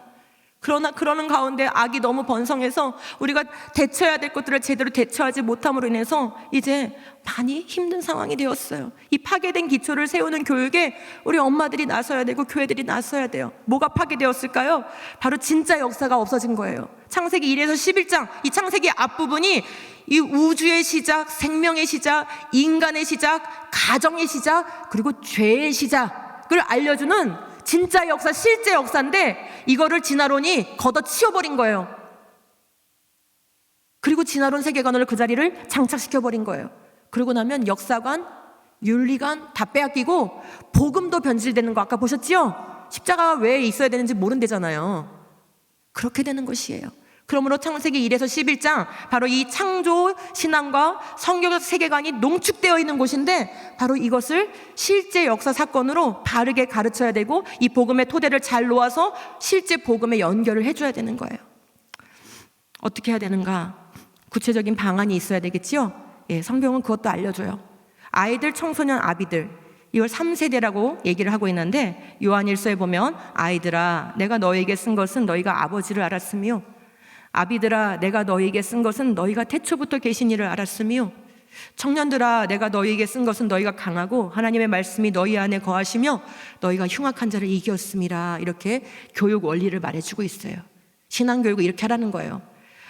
그러나 그러는 가운데 악이 너무 번성해서 우리가 대처해야 될 것들을 제대로 대처하지 못함으로 인해서 이제 많이 힘든 상황이 되었어요. 이 파괴된 기초를 세우는 교육에 우리 엄마들이 나서야 되고 교회들이 나서야 돼요. 뭐가 파괴되었을까요? 바로 진짜 역사가 없어진 거예요. 창세기 1에서 11장, 이 창세기 앞부분이 이 우주의 시작, 생명의 시작, 인간의 시작, 가정의 시작, 그리고 죄의 시작을 알려주는 진짜 역사, 실제 역사인데 이거를 진화론이 걷어치워버린 거예요. 그리고 진화론 세계관을 그 자리를 장착시켜버린 거예요. 그러고 나면 역사관, 윤리관 다 빼앗기고 복음도 변질되는 거 아까 보셨죠? 십자가가 왜 있어야 되는지 모른대잖아요. 그렇게 되는 것이에요. 그러므로 창세기 1에서 11장 바로 이 창조 신앙과 성경적 세계관이 농축되어 있는 곳인데 바로 이것을 실제 역사 사건으로 바르게 가르쳐야 되고 이 복음의 토대를 잘 놓아서 실제 복음에 연결을 해줘야 되는 거예요. 어떻게 해야 되는가? 구체적인 방안이 있어야 되겠지요? 예, 성경은 그것도 알려줘요. 아이들, 청소년, 아비들 이걸 3세대라고 얘기를 하고 있는데 요한일서에 보면 아이들아 내가 너에게 쓴 것은 너희가 아버지를 알았으며 아비들아 내가 너희에게 쓴 것은 너희가 태초부터 계신 이를 알았으며 청년들아 내가 너희에게 쓴 것은 너희가 강하고 하나님의 말씀이 너희 안에 거하시며 너희가 흉악한 자를 이겼음이라. 이렇게 교육 원리를 말해주고 있어요. 신앙교육을 이렇게 하라는 거예요.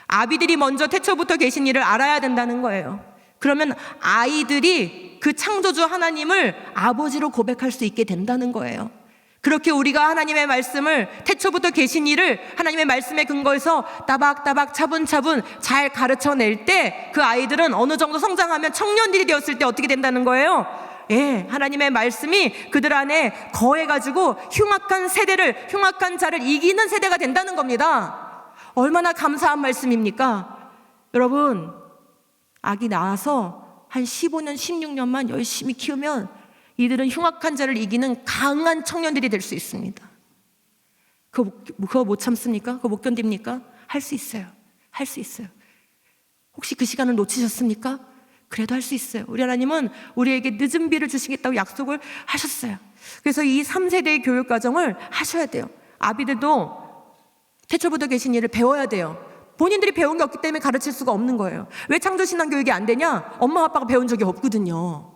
아비들이 먼저 태초부터 계신 이를 알아야 된다는 거예요. 그러면 아이들이 그 창조주 하나님을 아버지로 고백할 수 있게 된다는 거예요. 그렇게 우리가 하나님의 말씀을 태초부터 계신 이를 하나님의 말씀에 근거해서 따박따박 차분차분 잘 가르쳐낼 때 그 아이들은 어느 정도 성장하면 청년들이 되었을 때 어떻게 된다는 거예요? 예, 하나님의 말씀이 그들 안에 거해가지고 흉악한 세대를, 흉악한 자를 이기는 세대가 된다는 겁니다. 얼마나 감사한 말씀입니까? 여러분, 아기 낳아서 한 15년, 16년만 열심히 키우면 이들은 흉악한 자를 이기는 강한 청년들이 될 수 있습니다. 그거 못 참습니까? 그거 못 견딥니까? 할 수 있어요. 할 수 있어요. 혹시 그 시간을 놓치셨습니까? 그래도 할 수 있어요. 우리 하나님은 우리에게 늦은 비를 주시겠다고 약속을 하셨어요. 그래서 이 3세대의 교육 과정을 하셔야 돼요. 아비들도 태초부터 계신 일을 배워야 돼요. 본인들이 배운 게 없기 때문에 가르칠 수가 없는 거예요. 왜 창조신앙 교육이 안 되냐? 엄마 아빠가 배운 적이 없거든요.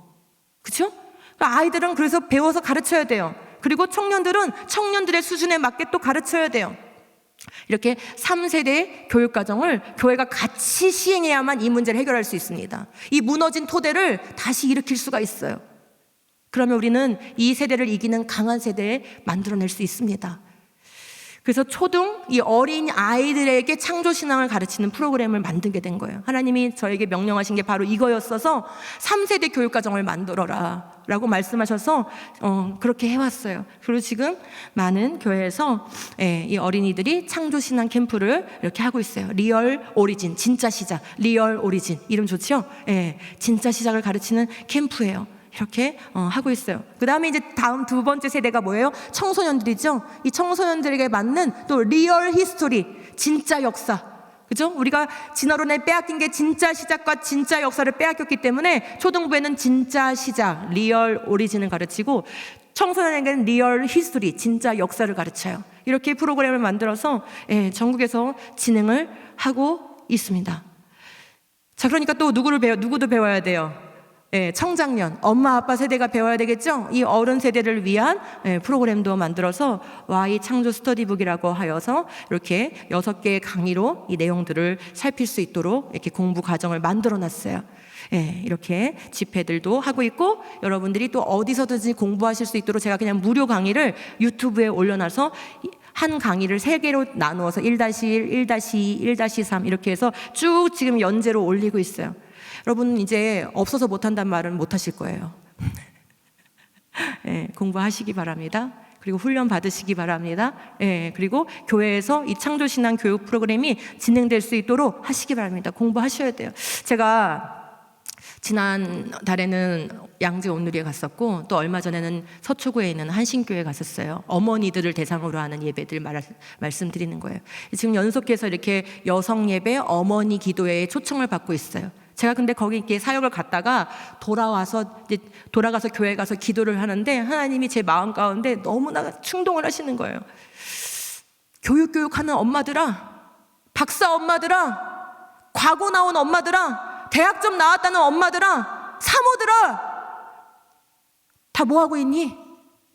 그렇죠? 아이들은 그래서 배워서 가르쳐야 돼요. 그리고 청년들은 청년들의 수준에 맞게 또 가르쳐야 돼요. 이렇게 3세대 교육과정을 교회가 같이 시행해야만 이 문제를 해결할 수 있습니다. 이 무너진 토대를 다시 일으킬 수가 있어요. 그러면 우리는 이 세대를 이기는 강한 세대에 만들어낼 수 있습니다. 그래서 초등 이 어린 아이들에게 창조신앙을 가르치는 프로그램을 만들게 된 거예요. 하나님이 저에게 명령하신 게 바로 이거였어서 3세대 교육과정을 만들어라 라고 말씀하셔서 그렇게 해왔어요. 그리고 지금 많은 교회에서 이 어린이들이 창조신앙 캠프를 이렇게 하고 있어요. 리얼 오리진, 진짜 시작. 리얼 오리진, 이름 좋죠? 진짜 시작을 가르치는 캠프예요. 이렇게 하고 있어요. 그 다음에 이제 다음 두 번째 세대가 뭐예요? 청소년들이죠. 이 청소년들에게 맞는 또 리얼 히스토리, 진짜 역사. 그죠? 우리가 진화론에 빼앗긴 게 진짜 시작과 진짜 역사를 빼앗겼기 때문에 초등부에는 진짜 시작, 리얼 오리진을 가르치고 청소년에게는 리얼 히스토리, 진짜 역사를 가르쳐요. 이렇게 프로그램을 만들어서 전국에서 진행을 하고 있습니다. 자, 그러니까 또 누구도 배워야 돼요? 청장년, 엄마 아빠 세대가 배워야 되겠죠? 이 어른 세대를 위한 프로그램도 만들어서 Y 창조 스터디북이라고 하여서 이렇게 6개의 강의로 이 내용들을 살필 수 있도록 이렇게 공부 과정을 만들어 놨어요. 이렇게 집회들도 하고 있고 여러분들이 또 어디서든지 공부하실 수 있도록 제가 그냥 무료 강의를 유튜브에 올려놔서 한 강의를 3개로 나누어서 1-1, 1-2, 1-3 이렇게 해서 쭉 지금 연재로 올리고 있어요. 여러분 이제 없어서 못한다는 말은 못하실 거예요. 공부하시기 바랍니다. 그리고 훈련 받으시기 바랍니다. 그리고 교회에서 이 창조신앙 교육 프로그램이 진행될 수 있도록 하시기 바랍니다. 공부하셔야 돼요. 제가 지난 달에는 양재 온누리에 갔었고 또 얼마 전에는 서초구에 있는 한신교회에 갔었어요. 어머니들을 대상으로 하는 예배들 말씀드리는 거예요. 지금 연속해서 이렇게 여성 예배, 어머니 기도회에 초청을 받고 있어요. 제가 근데 거기 이렇게 사역을 갔다가 돌아가서 교회 가서 기도를 하는데 하나님이 제 마음 가운데 너무나 충동을 하시는 거예요. 교육하는 엄마들아, 박사 엄마들아, 과고 나온 엄마들아, 대학점 나왔다는 엄마들아, 사모들아, 다 뭐하고 있니?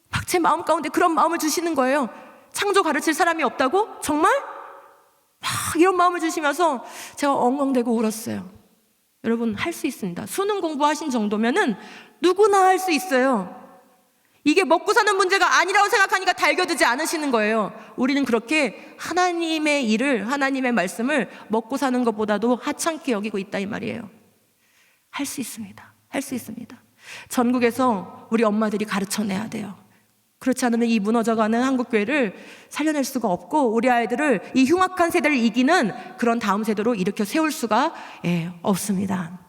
막 제 마음 가운데 그런 마음을 주시는 거예요. 창조 가르칠 사람이 없다고? 정말? 막 이런 마음을 주시면서 제가 엉엉대고 울었어요. 여러분, 할 수 있습니다. 수능 공부하신 정도면은 누구나 할 수 있어요. 이게 먹고 사는 문제가 아니라고 생각하니까 달겨들지 않으시는 거예요. 우리는 그렇게 하나님의 일을, 하나님의 말씀을 먹고 사는 것보다도 하찮게 여기고 있다 이 말이에요. 할 수 있습니다. 할 수 있습니다. 전국에서 우리 엄마들이 가르쳐내야 돼요. 그렇지 않으면 이 무너져가는 한국교회를 살려낼 수가 없고 우리 아이들을 이 흉악한 세대를 이기는 그런 다음 세대로 일으켜 세울 수가 없습니다.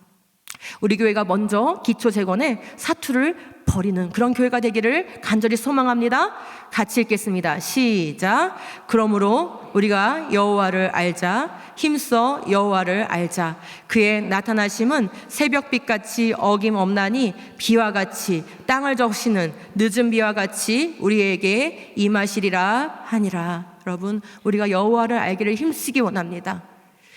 우리 교회가 먼저 기초 재건의 사투를 버리는 그런 교회가 되기를 간절히 소망합니다. 같이 읽겠습니다. 시작. 그러므로 우리가 여호와를 알자. 힘써 여호와를 알자. 그의 나타나심은 새벽빛같이 어김없나니 비와 같이 땅을 적시는 늦은 비와 같이 우리에게 임하시리라 하니라. 여러분, 우리가 여호와를 알기를 힘쓰기 원합니다.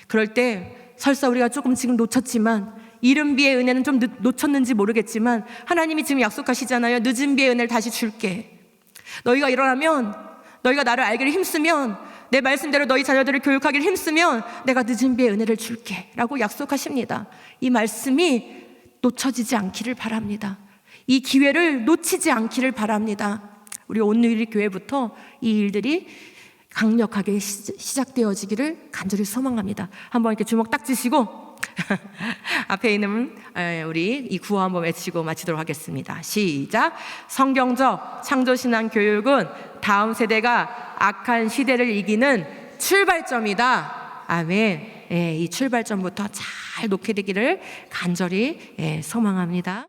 그럴 때 설사 우리가 조금 지금 놓쳤지만 이른 비의 은혜는 좀 놓쳤는지 모르겠지만 하나님이 지금 약속하시잖아요. 늦은 비의 은혜를 다시 줄게. 너희가 일어나면, 너희가 나를 알기를 힘쓰면, 내 말씀대로 너희 자녀들을 교육하기를 힘쓰면 내가 늦은 비의 은혜를 줄게 라고 약속하십니다. 이 말씀이 놓쳐지지 않기를 바랍니다. 이 기회를 놓치지 않기를 바랍니다. 우리 온누리 교회부터 이 일들이 강력하게 시작되어지기를 간절히 소망합니다. 한번 이렇게 주먹 딱 쥐시고 앞에 있는 우리 이 구호 한번 외치고 마치도록 하겠습니다. 시작. 성경적 창조신앙 교육은 다음 세대가 악한 시대를 이기는 출발점이다. 아멘. 이 출발점부터 잘 놓게 되기를 간절히 소망합니다.